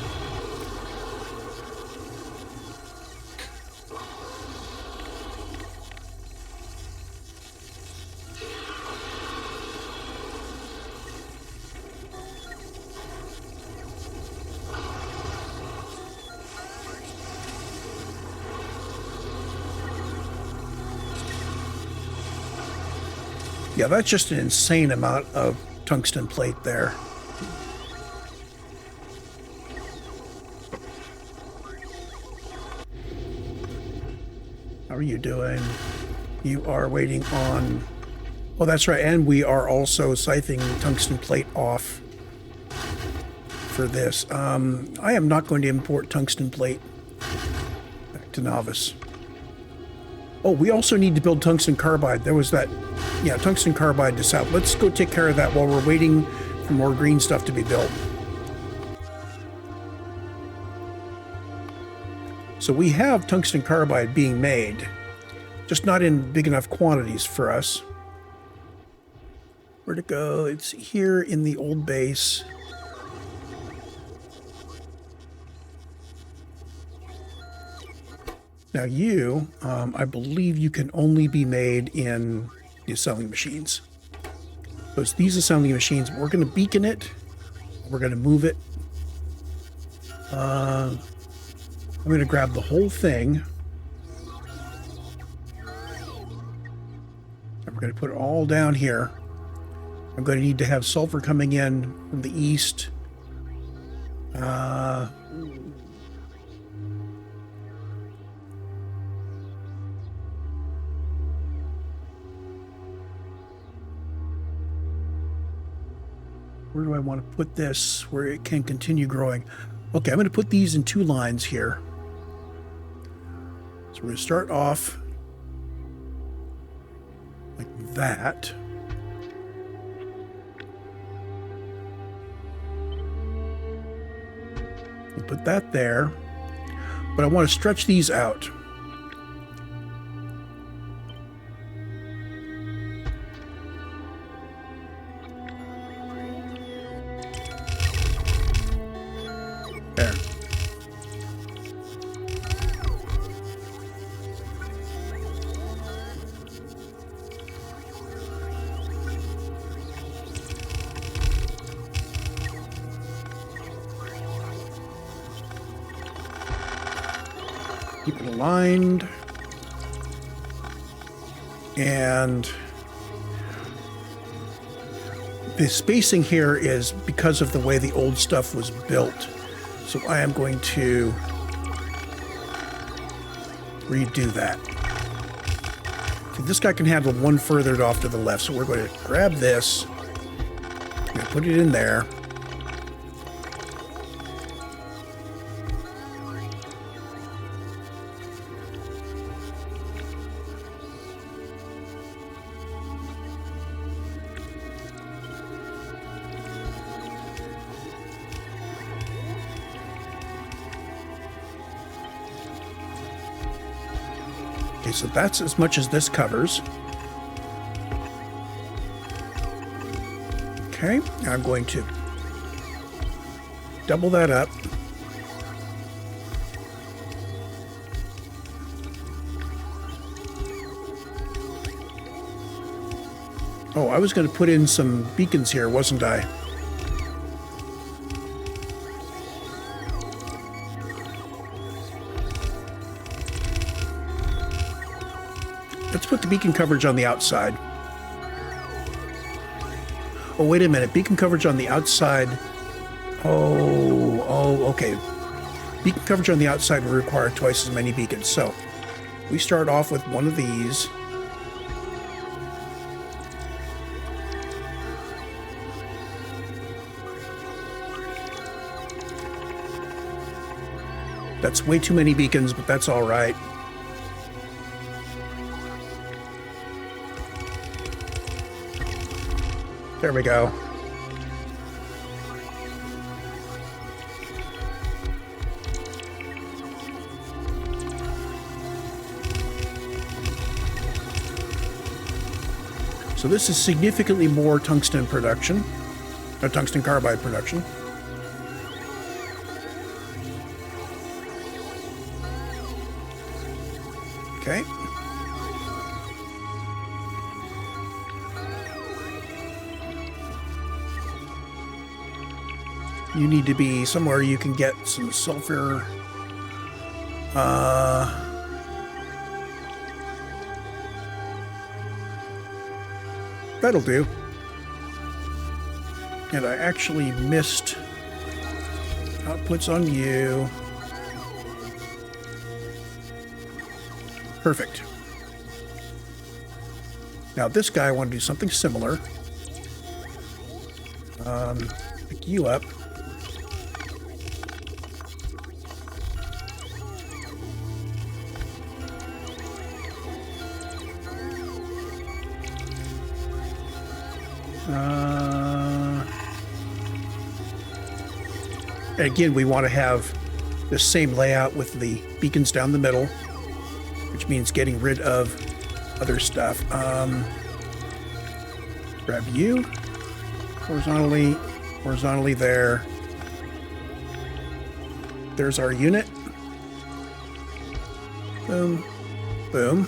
Yeah, that's just an insane amount of tungsten plate there. How are you doing? You are waiting on... Oh, that's right. And we are also siphoning tungsten plate off for this. I am not going to import tungsten plate back to Nauvis. Oh, we also need to build tungsten carbide. There was that... Yeah, tungsten carbide to south. Let's go take care of that while we're waiting for more green stuff to be built. So we have tungsten carbide being made, just not in big enough quantities for us. Where'd it go? It's here in the old base. Now you, I believe you can only be made in the assembling machines. So it's these assembling machines. We're going to beacon it. We're going to move it. I'm going to grab the whole thing. And we're going to put it all down here. I'm going to need to have sulfur coming in from the east. Where do I want to put this where it can continue growing? Okay, I'm going to put these in 2 lines here. So we're going to start off like that. We'll put that there. But I want to stretch these out. There. Keep it aligned. And the spacing here is because of the way the old stuff was built. So I am going to redo that. So this guy can handle one further off to the left. So we're going to grab this. We're going to put it in there. Okay, so that's as much as this covers. Okay, now I'm going to double that up. Oh, I was going to put in some beacons here, wasn't I? Let's put the beacon coverage on the outside. Oh, wait a minute. Beacon coverage on the outside. Oh, okay. Beacon coverage on the outside will require twice as many beacons. So we start off with one of these. That's way too many beacons, but that's all right. There we go. So this is significantly more tungsten production, tungsten carbide production. Okay. You need to be somewhere you can get some sulfur. That'll do. And I actually missed outputs on you. Perfect. Now this guy I want to do something similar. Pick you up. Again, we want to have the same layout with the beacons down the middle, which means getting rid of other stuff. Grab you horizontally there. There's our unit. Boom, boom.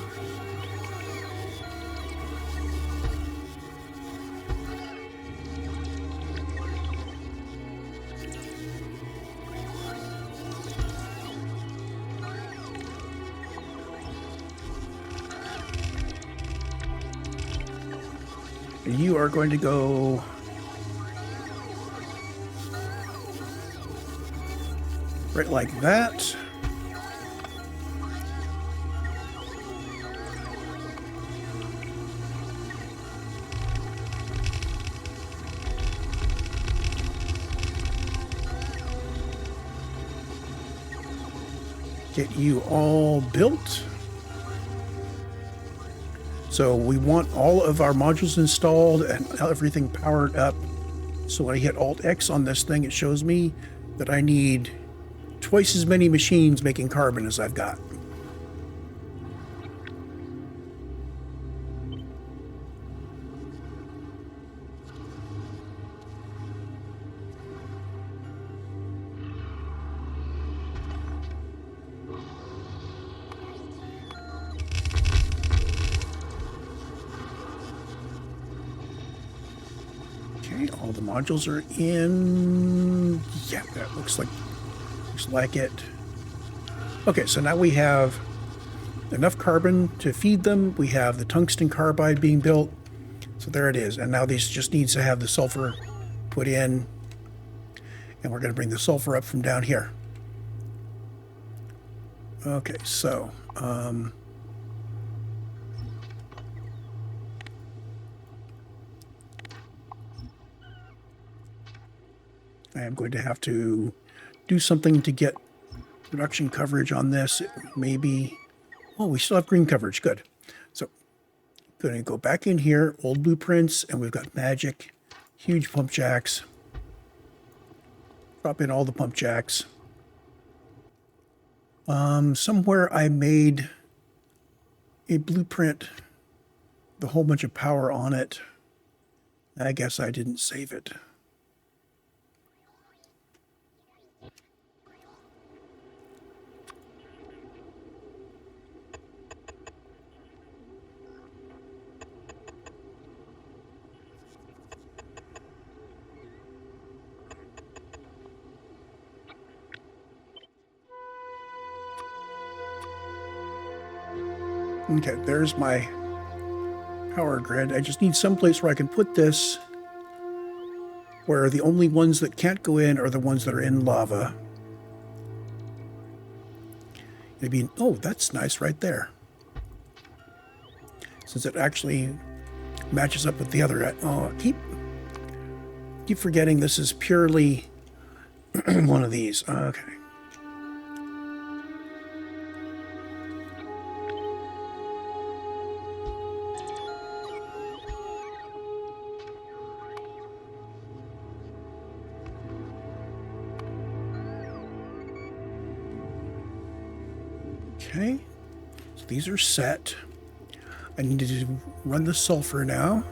You are going to go right like that. Get you all built. So we want all of our modules installed and everything powered up. So when I hit Alt-X on this thing, it shows me that I need twice as many machines making carbon as I've got. All the modules are in. Yeah, that looks like it. Okay, so now we have enough carbon to feed them. We have the tungsten carbide being built. So there it is. And now these just needs to have the sulfur put in. And we're going to bring the sulfur up from down here. Okay, so I am going to have to do something to get production coverage on this. Maybe, oh, we still have green coverage. Good. So I'm going to go back in here, old blueprints, and we've got magic, huge pump jacks. Drop in all the pump jacks. Somewhere I made a blueprint with a whole bunch of power on it. I guess I didn't save it. Okay, there's my power grid. I just need some place where I can put this, where the only ones that can't go in are the ones that are in lava. Maybe, oh, that's nice right there. Since it actually matches up with the other. Oh, I keep forgetting this is purely one of these. Okay. Okay, so these are set. I need to run the sulfur now.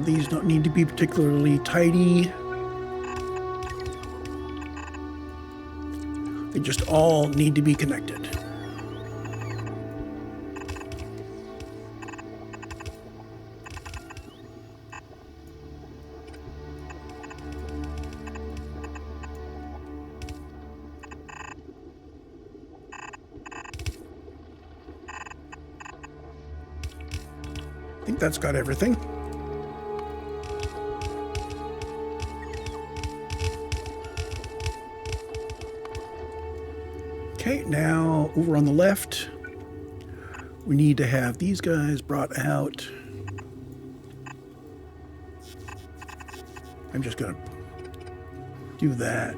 These don't need to be particularly tidy. They just all need to be connected. I think that's got everything. Okay, now over on the left, we need to have these guys brought out. I'm just going to do that.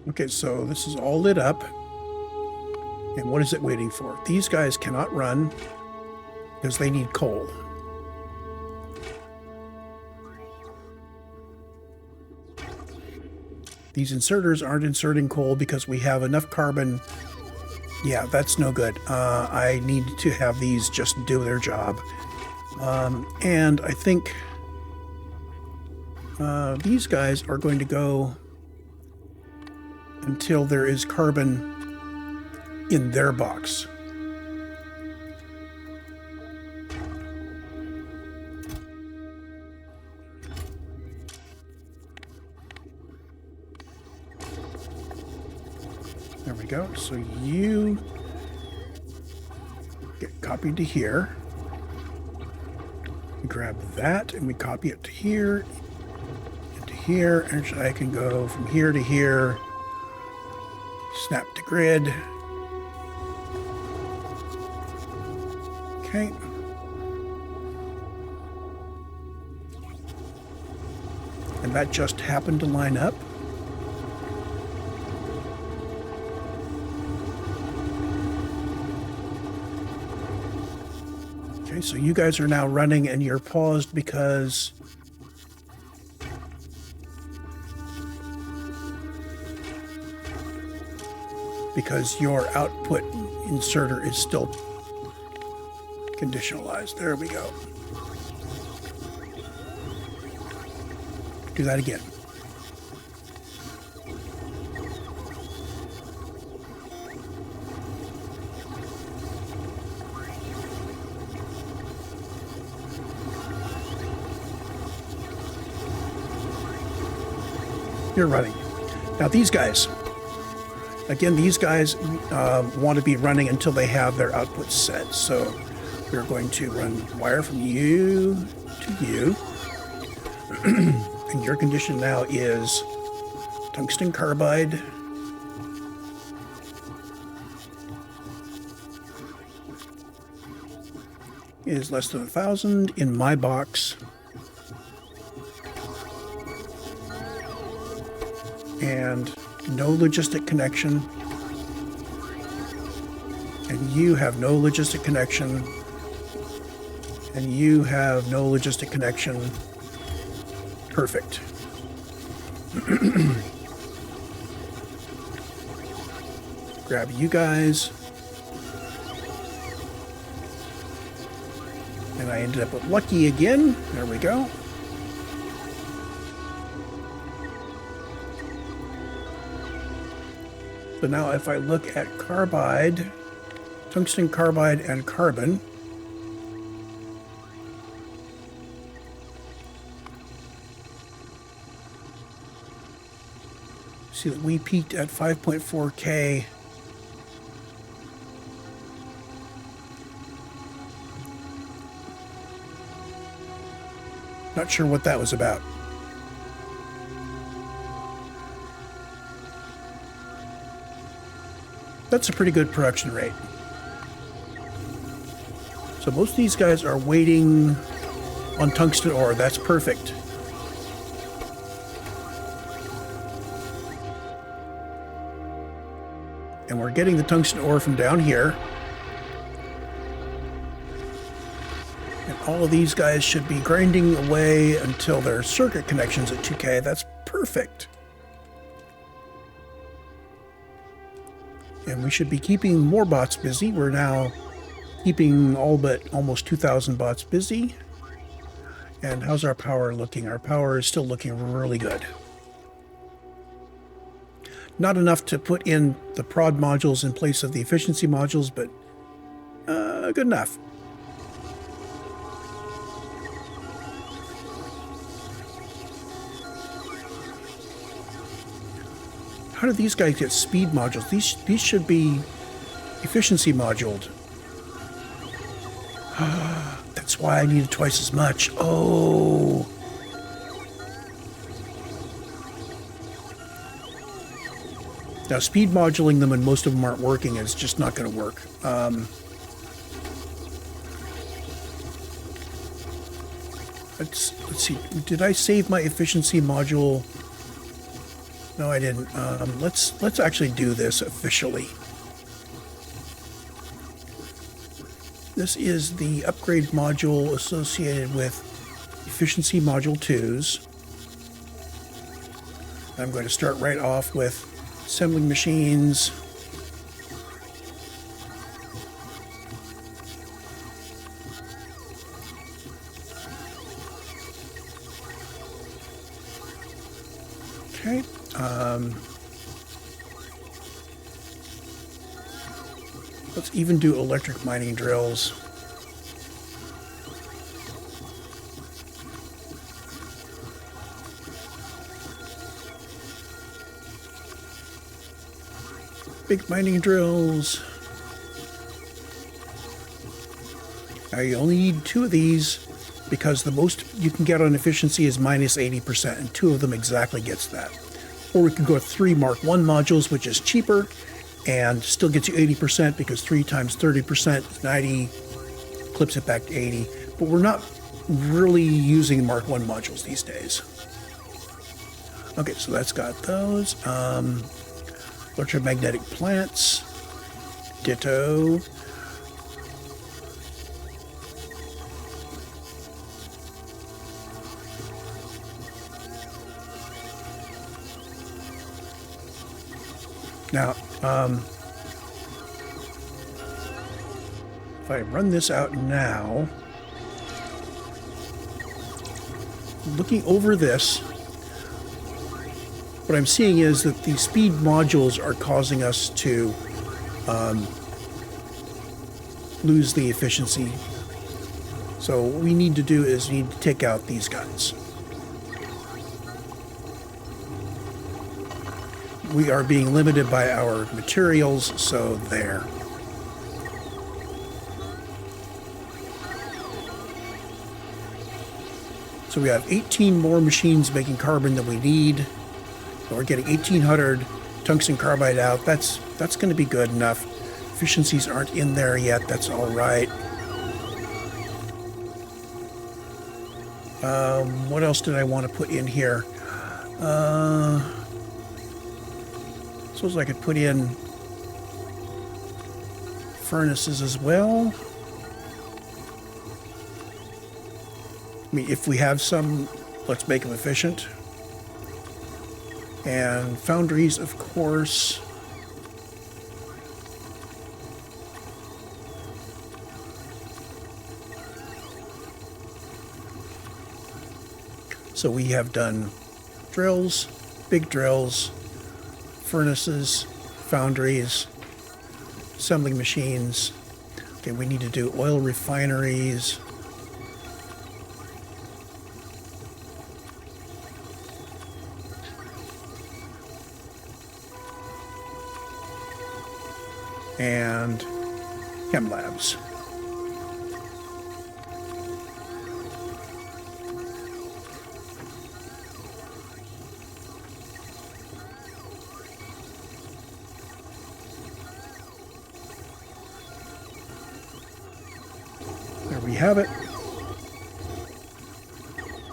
Okay, so this is all lit up. And what is it waiting for? These guys cannot run because they need coal. These inserters aren't inserting coal because we have enough carbon. Yeah, that's no good. I need to have these just do their job. And I think these guys are going to go until there is carbon in their box. There we go. So you get copied to here. We grab that and we copy it to here, into here. Actually, I can go from here to here. Snap to grid. Okay. And that just happened to line up. Okay, so you guys are now running and you're paused because your output inserter is still conditionalized. There we go. Do that again. You're running. Now these guys. Again, these guys want to be running until they have their outputs set. So we're going to run wire from you to you. And your condition now is tungsten carbide. Is less than 1,000 in my box. And no logistic connection, and you have no logistic connection, and you have no logistic connection. Perfect. Grab you guys, and I ended up with Lucky again. There we go. So now if I look at carbide, tungsten carbide and carbon, see that we peaked at 5.4K. Not sure what that was about. That's a pretty good production rate. So most of these guys are waiting on tungsten ore. That's perfect. And we're getting the tungsten ore from down here. And all of these guys should be grinding away until their circuit connections at 2K. That's perfect. And we should be keeping more bots busy. We're now keeping all but almost 2,000 bots busy. And how's our power looking? Our power is still looking really good. Not enough to put in the prod modules in place of the efficiency modules, but good enough. How do these guys get speed modules? These should be efficiency moduled. That's why I needed twice as much. Oh. Now, speed modulating them and most of them aren't working. It's just not going to work. Let's see. Did I save my efficiency module? No, I didn't. Let's actually do this officially. This is the upgrade module associated with efficiency module 2s. I'm going to start right off with assembling machines. Okay. Let's even do electric mining drills. Big mining drills. Now you only need 2 of these because the most you can get on efficiency is minus 80%, and 2 of them exactly gets that. Or we could go with 3 Mark 1 modules, which is cheaper and still gets you 80% because 3 times 30% is 90, clips it back to 80. But we're not really using Mark 1 modules these days. Okay, so that's got those. Electromagnetic plants, ditto. Now, if I run this out now, looking over this, what I'm seeing is that the speed modules are causing us to lose the efficiency. So what we need to do is we need to take out these guys. We are being limited by our materials, so there. So we have 18 more machines making carbon than we need. We're getting 1,800 tungsten carbide out. That's going to be good enough. Efficiencies aren't in there yet. That's all right. What else did I want to put in here? Suppose I could put in furnaces as well. I mean, if we have some, let's make them efficient. And foundries, of course. So we have done drills, big drills, furnaces, foundries, assembling machines. Okay, we need to do oil refineries. And chem labs. we have it.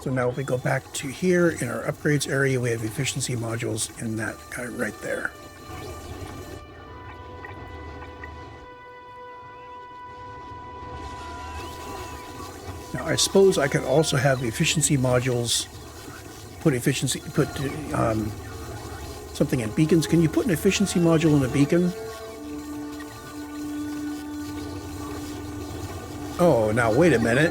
So now if we go back to here in our upgrades area, we have efficiency modules in that guy right there. Now I suppose I could also have efficiency modules, put something in beacons. Can you put an efficiency module in a beacon? Oh, now wait a minute.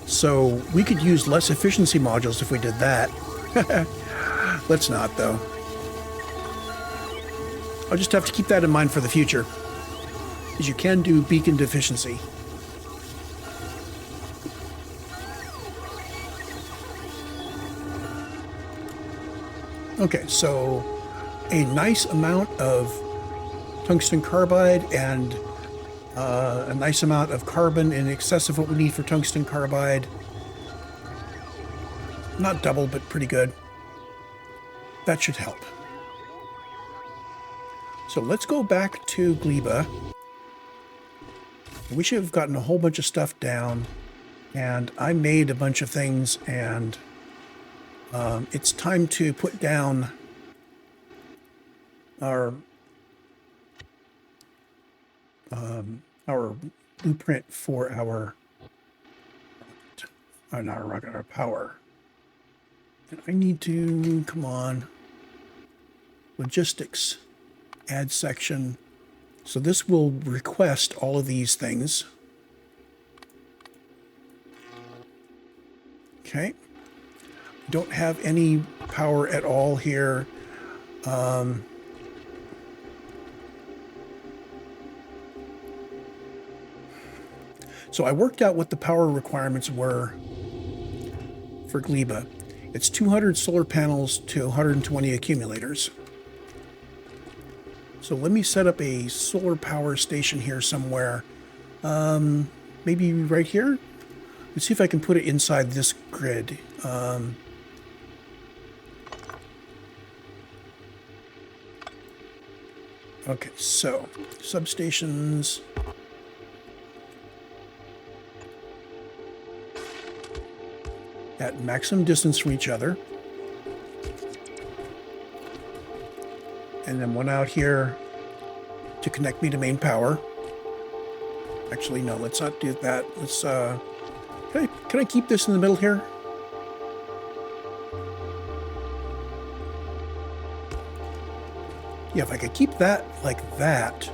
So we could use less efficiency modules if we did that. Let's not, though. I'll just have to keep that in mind for the future, because you can do beacon efficiency. Okay, so a nice amount of tungsten carbide and a nice amount of carbon in excess of what we need for tungsten carbide. Not double, but pretty good. That should help. So let's go back to Gleba. We should have gotten a whole bunch of stuff down, and I made a bunch of things, and it's time to put down our blueprint for our rocket, our power. And I need to, come on, logistics, add section. So this will request all of these things. Okay. Don't have any power at all here. So I worked out what the power requirements were for Gleba. It's 200 solar panels to 120 accumulators. So let me set up a solar power station here somewhere. Maybe right here? Let's see if I can put it inside this grid. Okay, so substations. At maximum distance from each other. And then one out here to connect me to main power. Actually, no, let's not do that. Let's, can I keep this in the middle here? Yeah, if I could keep that like that.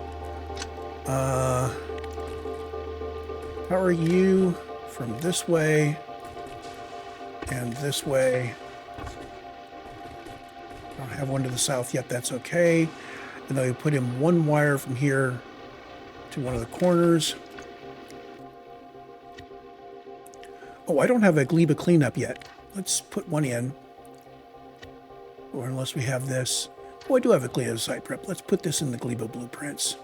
Power you from this way. And this way. I don't have one to the south yet, that's okay. And then we put in one wire from here to one of the corners. Oh, I don't have a Gleba cleanup yet. Let's put one in. Or unless we have this. Oh, I do have a Gleba site prep. Let's put this in the Gleba blueprints.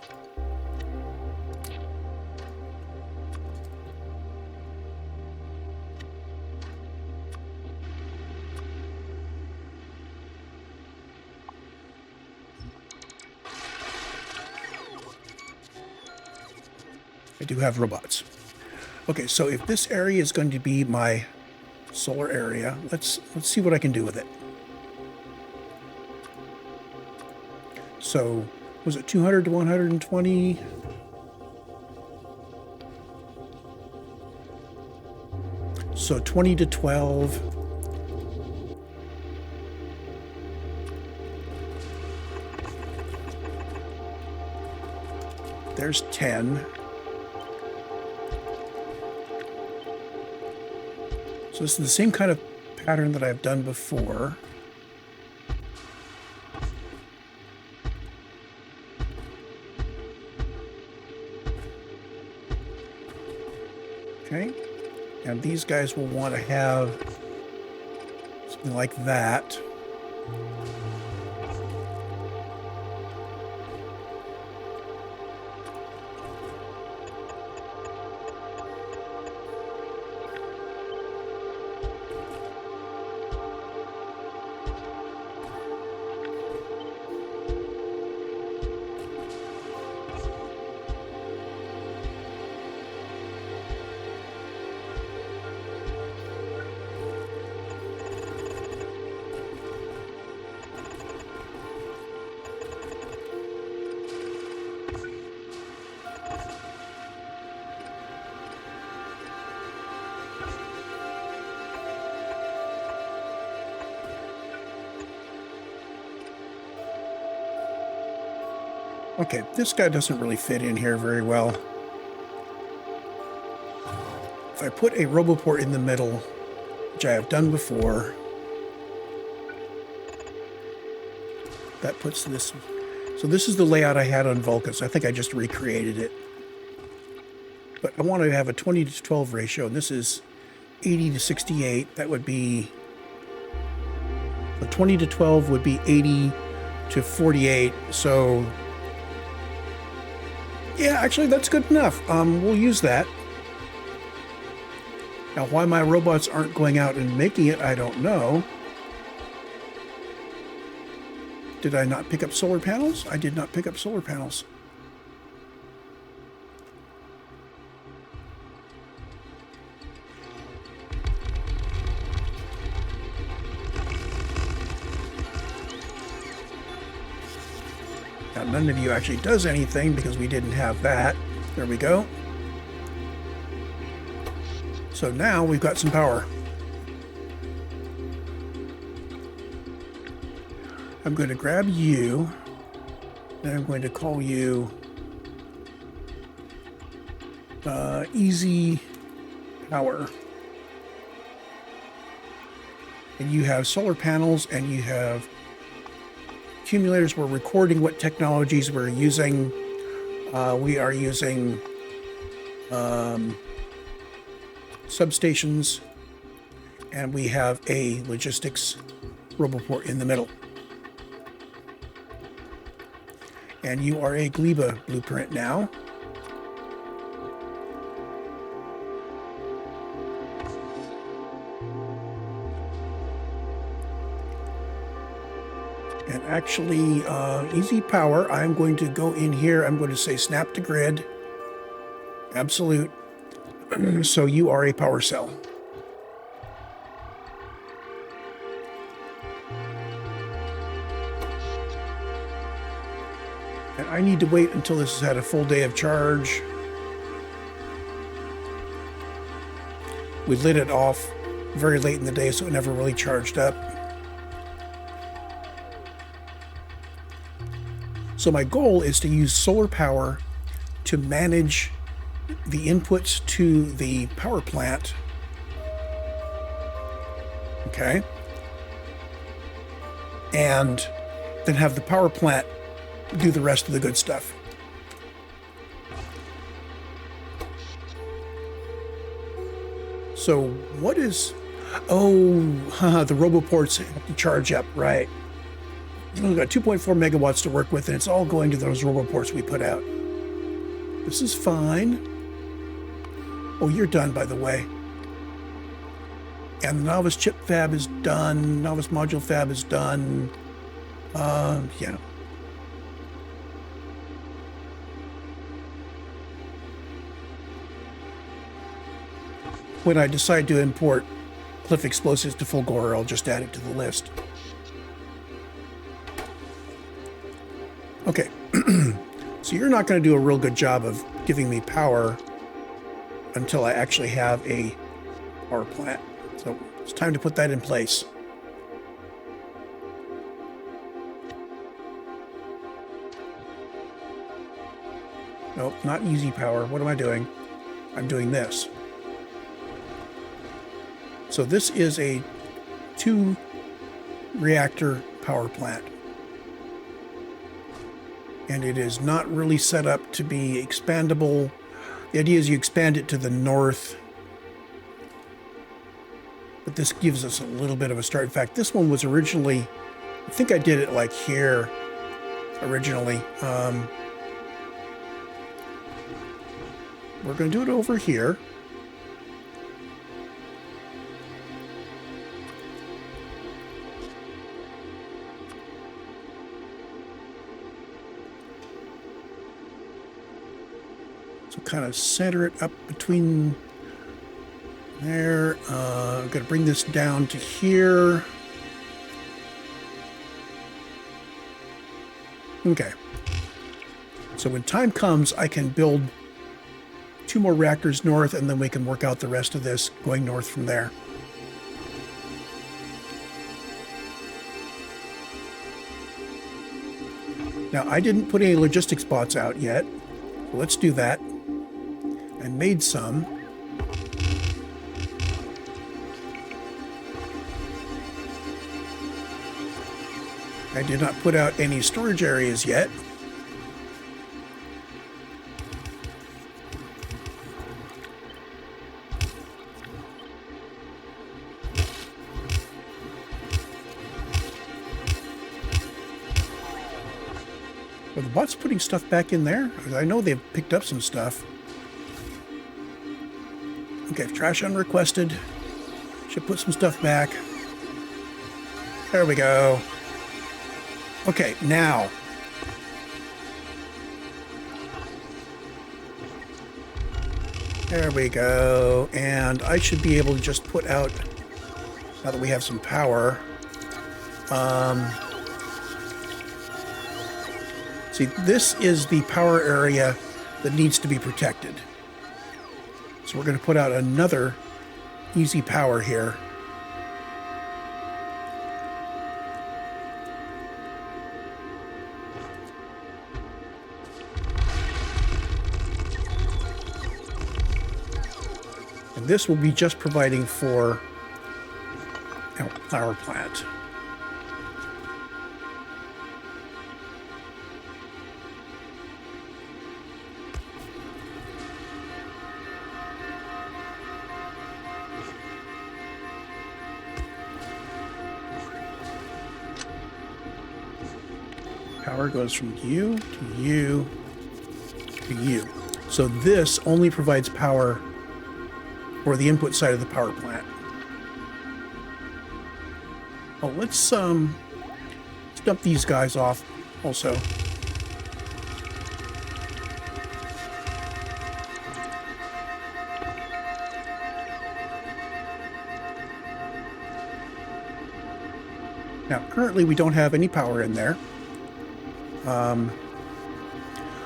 I do have robots. Okay, so if this area is going to be my solar area, let's see what I can do with it. So, was it 200 to 120? So 20 to 12. There's 10. So this is the same kind of pattern that I've done before. Okay, and these guys will want to have something like that. Okay, this guy doesn't really fit in here very well. If I put a Roboport in the middle, which I have done before, that puts this... So this is the layout I had on Vulcanus. I think I just recreated it. But I want to have a 20 to 12 ratio, and this is 80 to 68. That would be... The 20 to 12 would be 80 to 48. So... Yeah, actually, that's good enough. We'll use that. Now, why my robots aren't going out and making it, I don't know. Did I not pick up solar panels? I did not pick up solar panels. Now, none of you actually does anything because we didn't have that. There we go. So now we've got some power. I'm going to grab you, and I'm going to call you Easy Power. And you have solar panels, and you have accumulators. We're recording what technologies we're using. We are using substations, and we have a logistics Roboport in the middle. And you are a Gleba blueprint now. And actually, Easy Power, I'm going to go in here. I'm going to say snap to grid. Absolute. So you are a power cell. And I need to wait until this has had a full day of charge. We lit it off very late in the day, so it never really charged up. So my goal is to use solar power to manage the inputs to the power plant. Okay. And then have the power plant do the rest of the good stuff. So what is... Oh, the Roboports have to charge up, right. We've got 2.4 megawatts to work with, and it's all going to those Roboports we put out. This is fine. Oh, you're done, by the way. And the Nauvis chip fab is done. Nauvis module fab is done. Yeah. When I decide to import Cliff Explosives to Fulgore, I'll just add it to the list. Okay. So you're not going to do a real good job of giving me power until I actually have a power plant. So it's time to put that in place. Nope, not Easy Power. What am I doing? I'm doing this. So this is a 2-reactor power plant. And it is not really set up to be expandable. The idea is you expand it to the north. But this gives us a little bit of a start. In fact, this one was originally, I think I did it like here originally. We're going to do it over here. So kind of center it up between there. I'm going to bring this down to here. Okay. So when time comes, I can build 2 more reactors north, and then we can work out the rest of this going north from there. Now, I didn't put any logistics bots out yet. So let's do that. I made some. I did not put out any storage areas yet. Are the bots putting stuff back in there? I know they've picked up some stuff. Okay, trash unrequested. Should put some stuff back. There we go. Okay, now. There we go. And I should be able to just put out, now that we have some power, see, this is the power area that needs to be protected. So we're going to put out another easy power here. And this will be just providing for our power plant. Power goes from you to you to you. So this only provides power for the input side of the power plant. Oh, let's dump these guys off also. Now, currently we don't have any power in there.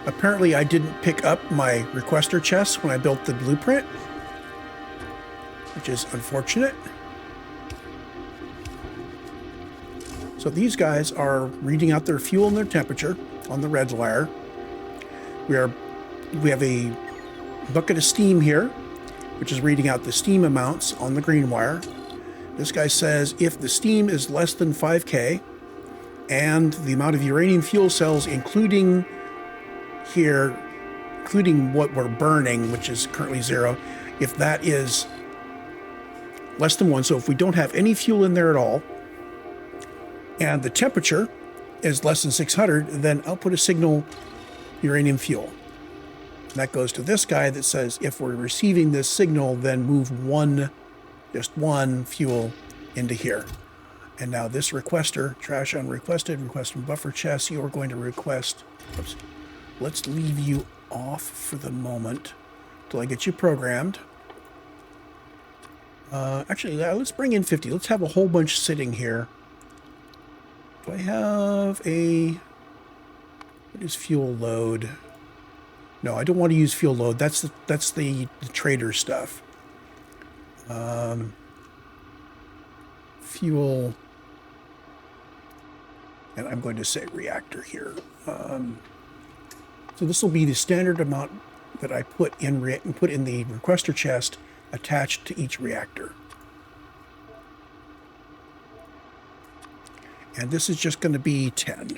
Apparently I didn't pick up my requester chest when I built the blueprint, which is unfortunate. So these guys are reading out their fuel and their temperature on the red wire. We have a bucket of steam here, which is reading out the steam amounts on the green wire. This guy says if the steam is less than 5K and the amount of uranium fuel cells, including here, including what we're burning, which is currently 0, if that is less than 1, so if we don't have any fuel in there at all, and the temperature is less than 600, then I'll put a signal uranium fuel. And that goes to this guy that says if we're receiving this signal, then move just one fuel into here. And now this requester, trash unrequested, request from buffer chest, you're going to request, oops, let's leave you off for the moment till I get you programmed. Actually, let's bring in 50. Let's have a whole bunch sitting here. Do I have what is fuel load? No, I don't want to use fuel load. That's the trader stuff. Fuel, and I'm going to say reactor here. So this will be the standard amount that I put in the requester chest attached to each reactor. And this is just going to be 10.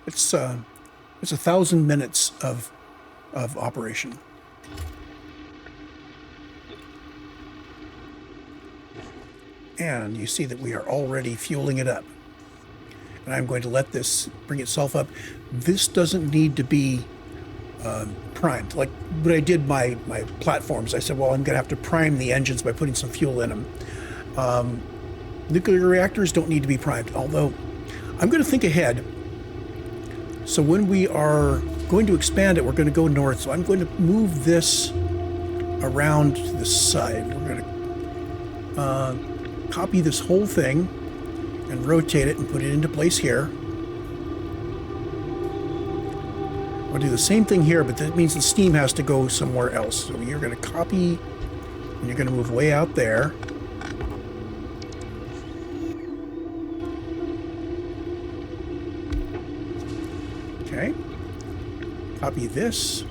It's 1,000 minutes of operation. And you see that we are already fueling it up. And I'm going to let this bring itself up. This doesn't need to be primed. Like when I did my platforms, I said, well, I'm going to have to prime the engines by putting some fuel in them. Nuclear reactors don't need to be primed, although I'm going to think ahead. So when we are going to expand it, we're going to go north. So I'm going to move this around to the side. We're going to copy this whole thing and rotate it and put it into place here. We'll do the same thing here, but that means the steam has to go somewhere else. So you're going to copy and you're going to move way out there. Copy this.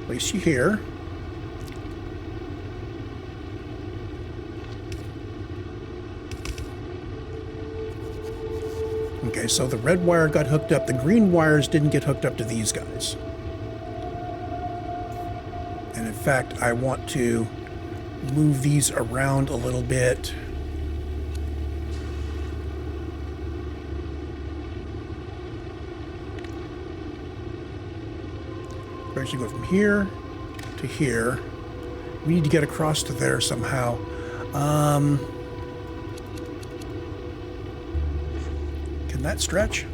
Place you here. Okay, so the red wire got hooked up. The green wires didn't get hooked up to these guys. And in fact, I want to move these around a little bit. We actually go from here to here. We need to get across to there somehow. Can that stretch?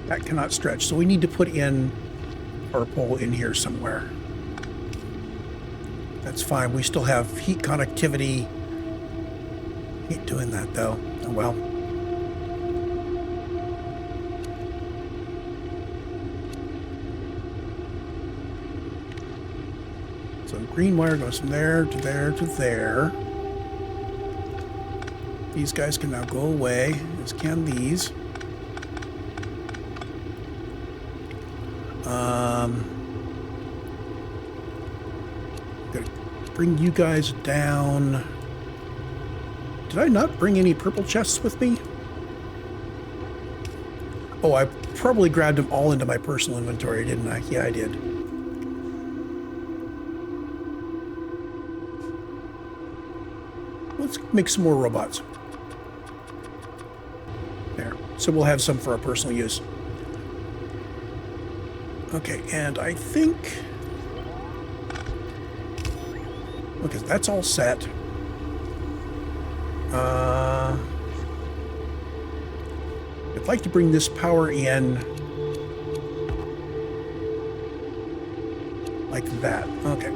That cannot stretch, so we need to put in our pole in here somewhere. That's fine. We still have heat connectivity. Hate doing that though. Oh well. So green wire goes from there to there to there. These guys can now go away, as can these. Gotta bring you guys down. Did I not bring any purple chests with me? Oh, I probably grabbed them all into my personal inventory, didn't I? Yeah, I did. Let's make some more robots. There. So we'll have some for our personal use. Okay, and I think... Okay, that's all set. I'd like to bring this power in like that. Okay.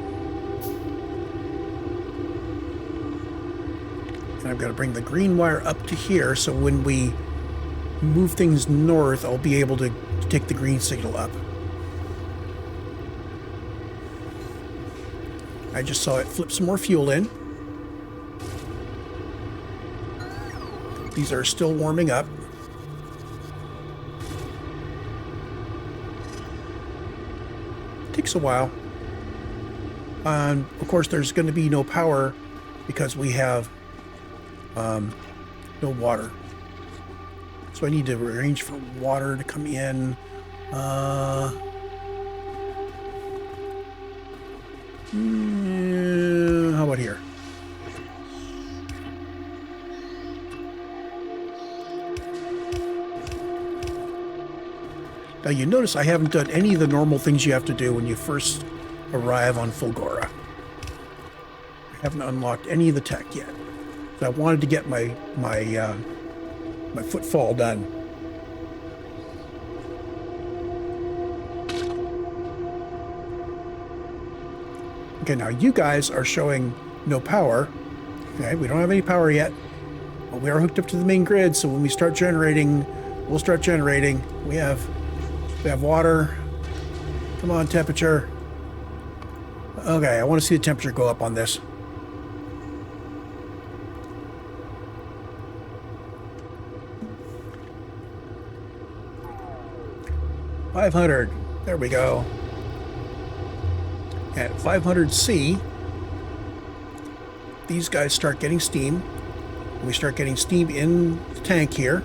And I've got to bring the green wire up to here, so when we move things north, I'll be able to take the green signal up. I just saw it flip some more fuel in. These are still warming up. Takes a while. Of course, there's going to be no power because we have no water. So I need to arrange for water to come in. How about here? Now you notice I haven't done any of the normal things you have to do when you first arrive on Fulgora. I haven't unlocked any of the tech yet. So I wanted to get my footfall done. Okay, now you guys are showing no power. Okay, we don't have any power yet, but we are hooked up to the main grid. So when we start generating, we'll start generating. We have water. Come on, temperature. Okay, I want to see the temperature go up on this. $500. There we go. At 500C, these guys start getting steam. We start getting steam in the tank here.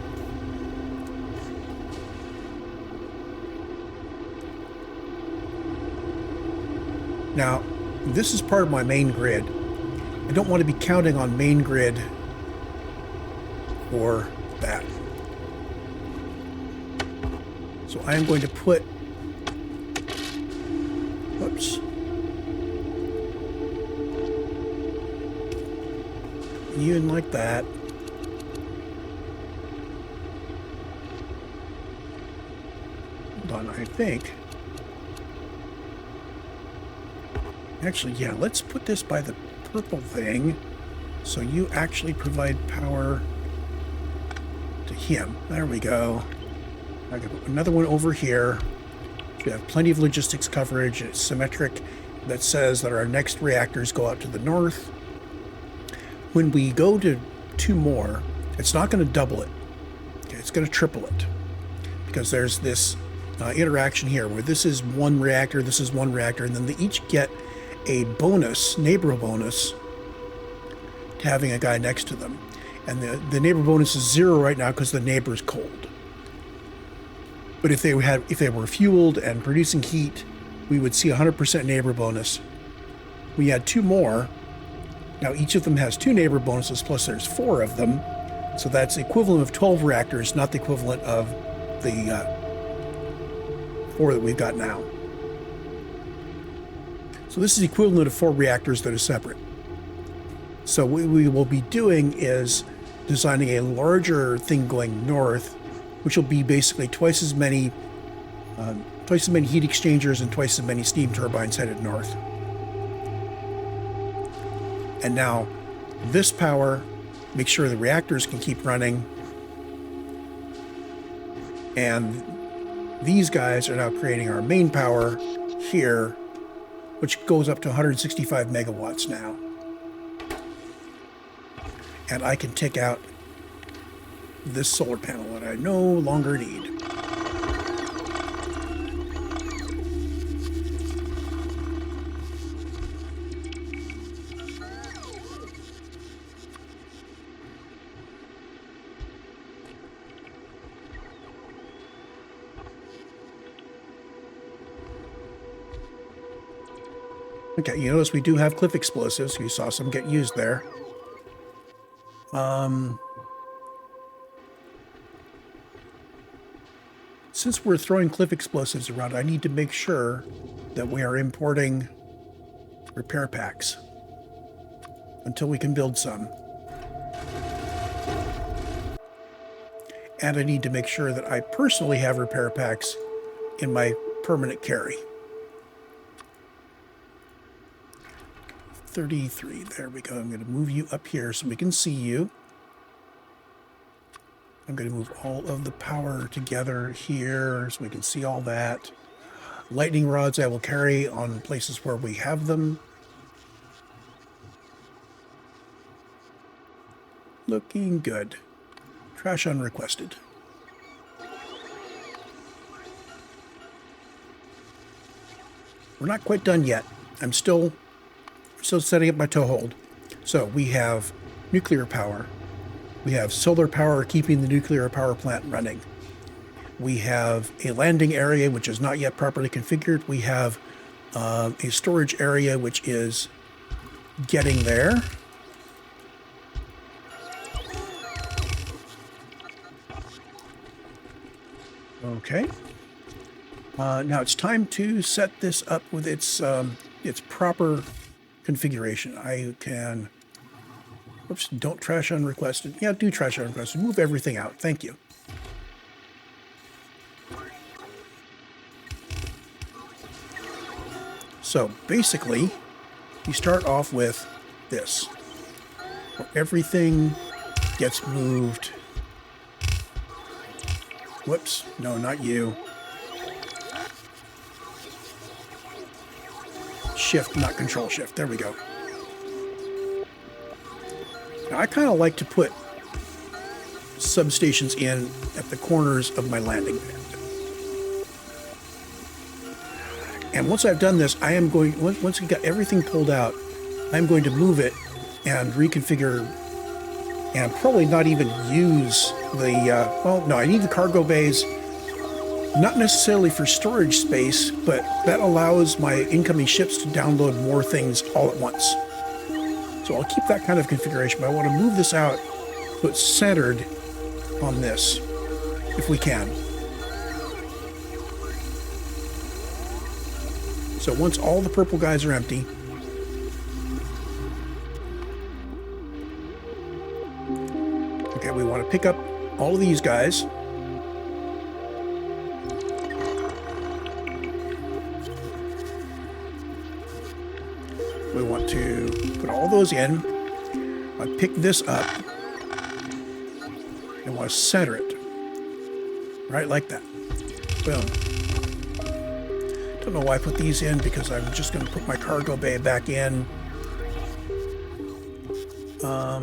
Now, this is part of my main grid. I don't want to be counting on main grid for that. So I am going to put, whoops, you in like that. Hold on, I think. Actually, yeah, let's put this by the purple thing so you actually provide power to him. There we go. I can put another one over here. We have plenty of logistics coverage. It's symmetric. That says that our next reactors go out to the north. When we go to 2 more, it's not going to double it. Okay, it's going to triple it. Because there's this interaction here where this is 1 reactor, this is 1 reactor, and then they each get a bonus, neighbor bonus, to having a guy next to them. And the neighbor bonus is 0 right now because the neighbor is cold. But if they were fueled and producing heat, we would see 100% neighbor bonus. We add 2 more. Now each of them has 2 neighbor bonuses, plus there's 4 of them. So that's the equivalent of 12 reactors, not the equivalent of the 4 that we've got now. So this is the equivalent of 4 reactors that are separate. So what we will be doing is designing a larger thing going north, which will be basically twice as many heat exchangers and twice as many steam turbines headed north. And now this power makes sure the reactors can keep running. And these guys are now creating our main power here, which goes up to 165 megawatts now. And I can take out this solar panel that I no longer need. Okay, you notice we do have cliff explosives. You saw some get used there. Since we're throwing cliff explosives around, I need to make sure that we are importing repair packs until we can build some. And I need to make sure that I personally have repair packs in my permanent carry. 33, there we go. I'm going to move you up here so we can see you. I'm going to move all of the power together here so we can see all that. Lightning rods I will carry on places where we have them. Looking good. Trash unrequested. We're not quite done yet. I'm still setting up my toehold. So we have nuclear power. We have solar power keeping the nuclear power plant running. We have a landing area which is not yet properly configured. We have a storage area which is getting there. Okay. Now it's time to set this up with its proper configuration. I can, oops, don't trash unrequested. Yeah, do trash unrequested. Move everything out. Thank you. So basically, you start off with this, where everything gets moved. Whoops, no, not you. Shift, not control shift. There we go. Now, I kind of like to put substations in at the corners of my landing pad. And once I've done this, I am going, once we've got everything pulled out, I'm going to move it and reconfigure and probably not even use the, well, no, I need the cargo bays. Not necessarily for storage space, but that allows my incoming ships to download more things all at once. So I'll keep that kind of configuration, but I want to move this out so it's centered on this, if we can. So once all the purple guys are empty, okay, we want to pick up all of these guys. We want to put all those in. I pick this up and want to center it right like that. Boom. Don't know why I put these in, because I'm just going to put my cargo bay back in. I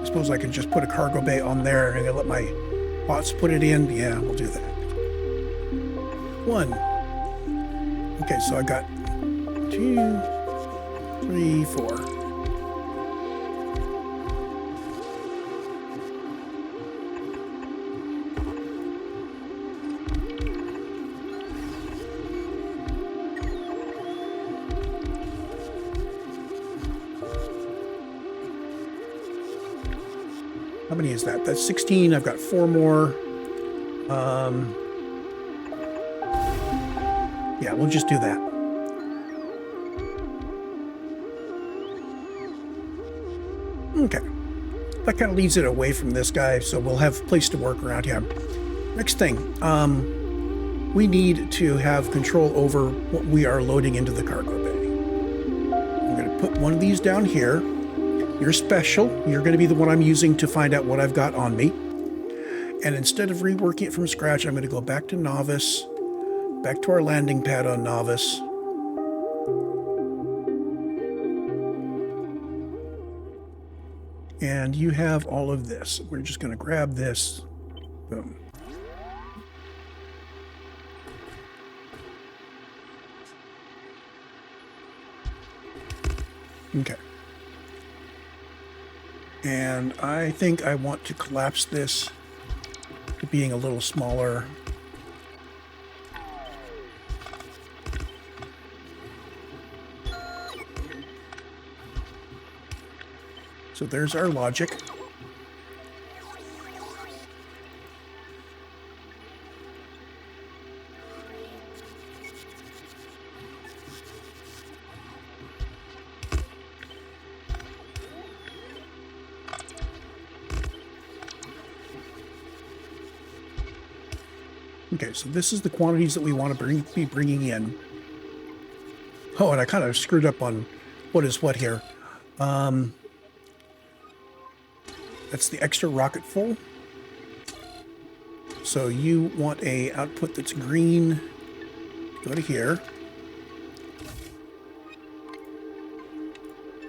suppose I can just put a cargo bay on there and let my bots put it in. Yeah, we'll do that. 1. Okay, so I got 2, 3, 4. How many is that? That's 16. I've got 4 more. Yeah, we'll just do that. Okay. That kind of leaves it away from this guy, so we'll have a place to work around here. Next thing, we need to have control over what we are loading into the cargo bay. I'm going to put one of these down here. You're special. You're going to be the one I'm using to find out what I've got on me. And instead of reworking it from scratch, I'm going to go back to Nauvis, back to our landing pad on Nauvis. And you have all of this. We're just going to grab this. Boom. Okay. And I think I want to collapse this to being a little smaller. So there's our logic. Okay, so this is the quantities that we want to be bringing in. Oh, and I kind of screwed up on what is what here. That's the extra rocket full. So you want a output that's green. Go to here.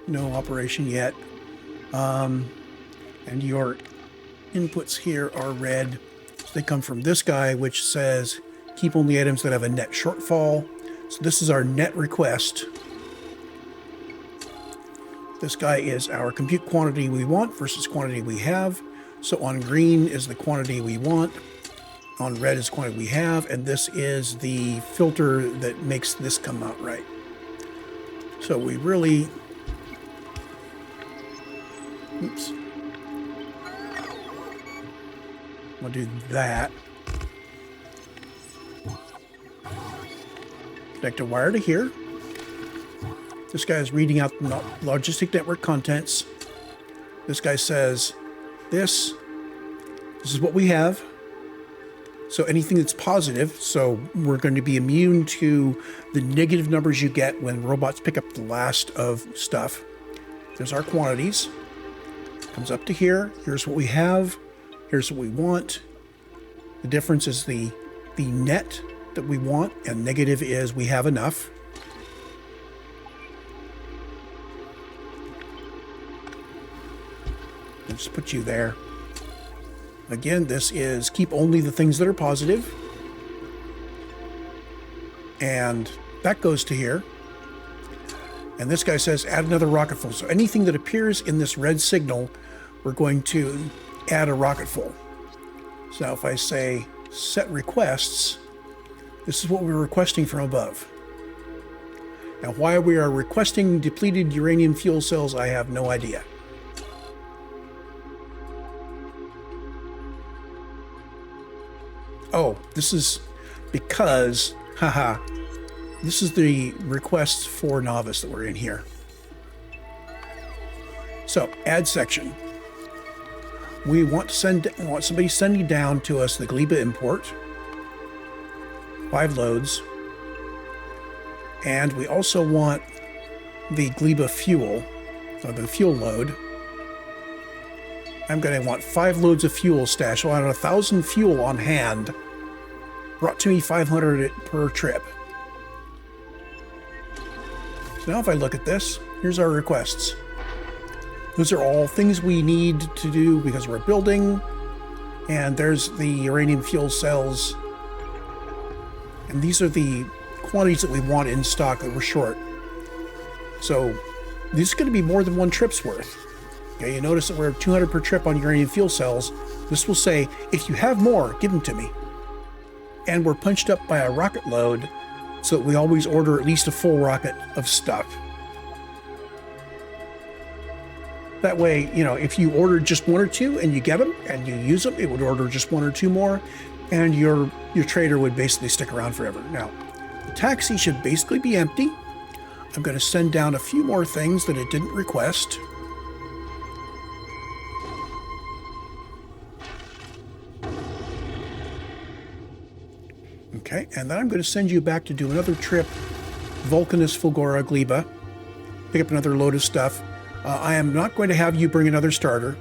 No operation yet. And your inputs here are red. So they come from this guy, which says keep only items that have a net shortfall. So this is our net request. This guy is our compute quantity we want versus quantity we have. So on green is the quantity we want. On red is quantity we have. And this is the filter that makes this come out right. So we really... Oops. We'll do that. Connect a wire to here. This guy is reading out the logistic network contents. This guy says, this is what we have. So anything that's positive, so we're going to be immune to the negative numbers you get when robots pick up the last of stuff. There's our quantities. Comes up to here. Here's what we have. Here's what we want. The difference is the net that we want, and negative is we have enough. I'll just put you there. Again, this is keep only the things that are positive. And that goes to here. And this guy says add another rocket full. So anything that appears in this red signal, we're going to add a rocket full. So now if I say set requests, this is what we're requesting from above. Now why we are requesting depleted uranium fuel cells, I have no idea. Oh, this is because, haha, this is the requests for Nauvis that were in here. So, add section. We want somebody sending down to us the Gleba import, 5 loads, and we also want the Gleba fuel, so the fuel load. I'm going to want 5 loads of fuel stashed. So I want 1,000 fuel on hand brought to me 500 per trip. So now if I look at this, here's our requests. Those are all things we need to do because we're building. And there's the uranium fuel cells. And these are the quantities that we want in stock that we're short. So this is going to be more than one trip's worth. Okay, you notice that we're 200 per trip on uranium fuel cells. This will say, if you have more, give them to me. And we're punched up by a rocket load so that we always order at least a full rocket of stuff. That way, you know, if you ordered just one or two and you get them and you use them, it would order just one or two more, and your trader would basically stick around forever. Now, the taxi should basically be empty. I'm going to send down a few more things that it didn't request. Okay, and then I'm going to send you back to do another trip, Vulcanus, Fulgora, Gleba, pick up another load of stuff. I am not going to have you bring another starter,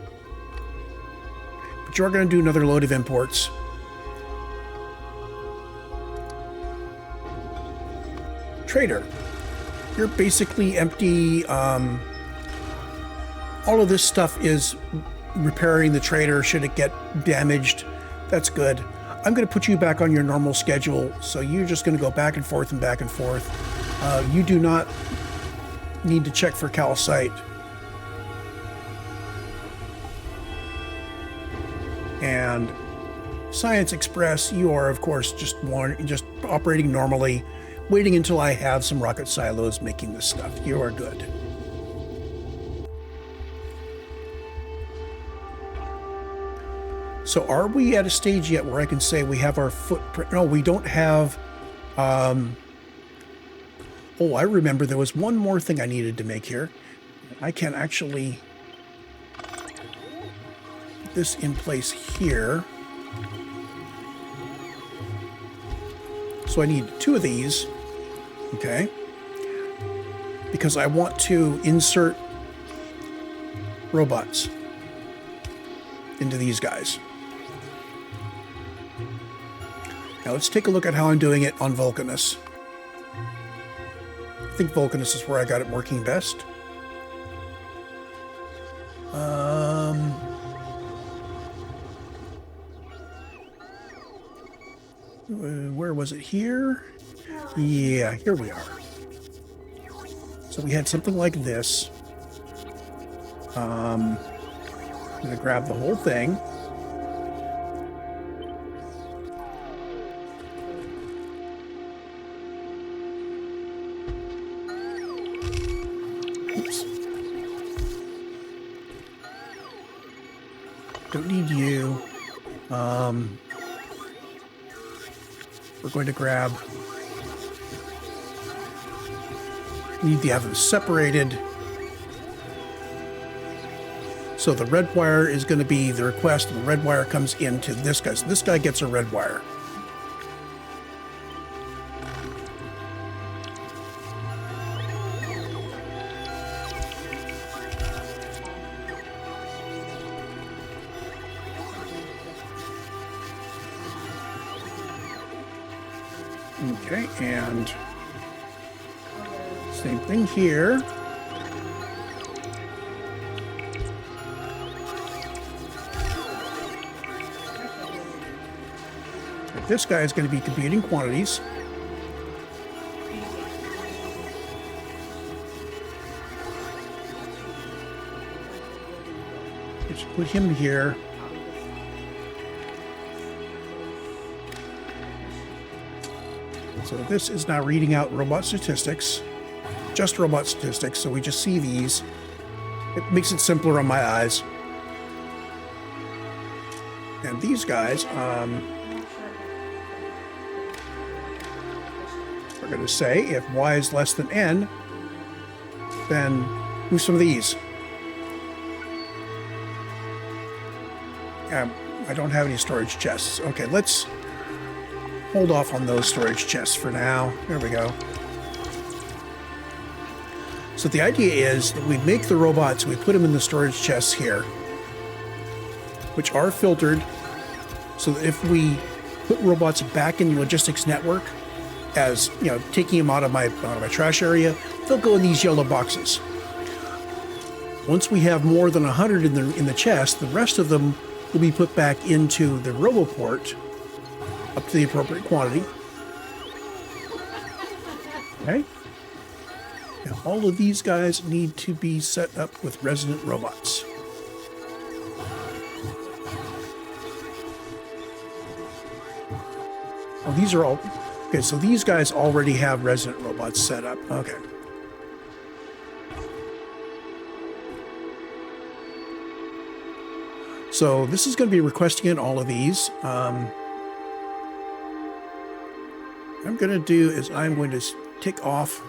but you're going to do another load of imports. Trader, you're basically empty. All of this stuff is repairing the trader should it get damaged. That's good. I'm going to put you back on your normal schedule, so you're just going to go back and forth and back and forth. You do not need to check for calcite. And Science Express, you are, of course, just operating normally, waiting until I have some rocket silos making this stuff. You are good. So are we at a stage yet where I can say we have our footprint? No, we don't have... Oh, I remember there was one more thing I needed to make here. I can actually put this in place here. So I need two of these, okay? Because I want to insert robots into these guys. Now let's take a look at how I'm doing it on Vulcanus. I think Vulcanus is where I got it working best. Where was it? Here? Yeah, here we are. So we had something like this. I'm going to grab the whole thing. Oops. Don't need you. We're going to grab... Need to have them separated. So the red wire is going to be the request, and the red wire comes into this guy. So this guy gets a red wire. Okay, and same thing here. This guy is going to be computing quantities. Just put him here. So this is now reading out robot statistics, just robot statistics. So we just see these. It makes it simpler on my eyes. And these guys, we're going to say if y is less than n, then move some of these. I don't have any storage chests. Okay, let's hold off on those storage chests for now. There we go. So the idea is that we make the robots, we put them in the storage chests here, which are filtered, so that if we put robots back in the logistics network, as you know, taking them out of my trash area, they'll go in these yellow boxes. Once we have more than 100 in the chest, the rest of them will be put back into the Roboport up to the appropriate quantity. Okay. Now all of these guys need to be set up with resident robots. Oh, these are all... Okay, so these guys already have resident robots set up. Okay. So this is going to be requesting in all of these. What I'm going to do is I'm going to tick off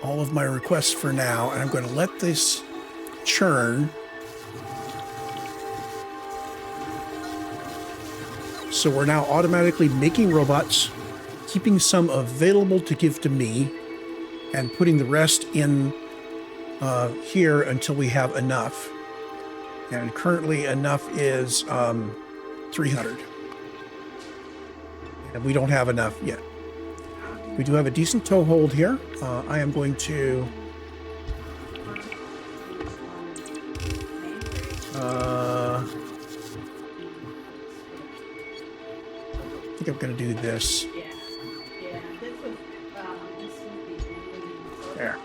all of my requests for now, and I'm going to let this churn. So we're now automatically making robots, keeping some available to give to me, and putting the rest in here until we have enough. And currently enough is 300. And we don't have enough yet. We do have a decent toehold here. I am going to... I think I'm going to do this. There.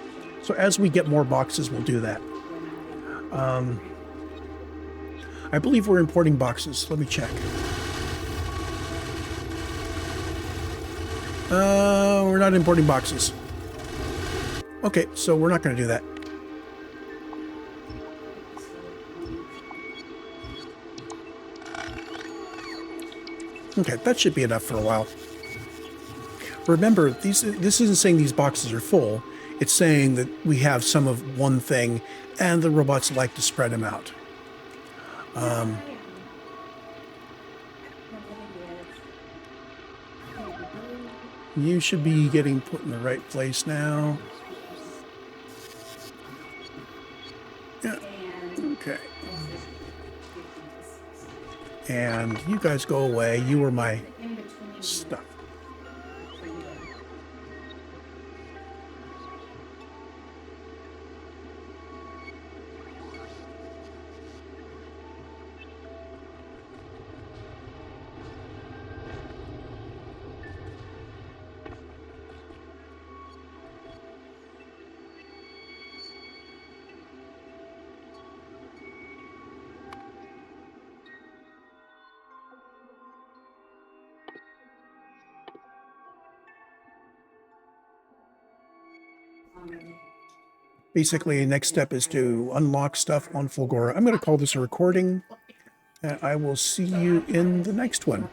So as we get more boxes, we'll do that. I believe we're importing boxes. Let me check. We're not importing boxes. Okay, so we're not going to do that. Okay, that should be enough for a while. Remember, this isn't saying these boxes are full. It's saying that we have some of one thing, and the robots like to spread them out. You should be getting put in the right place now. Yeah, okay. And you guys go away. You were my stuff. Basically, the next step is to unlock stuff on Fulgora. I'm going to call this a recording, and I will see you in the next one.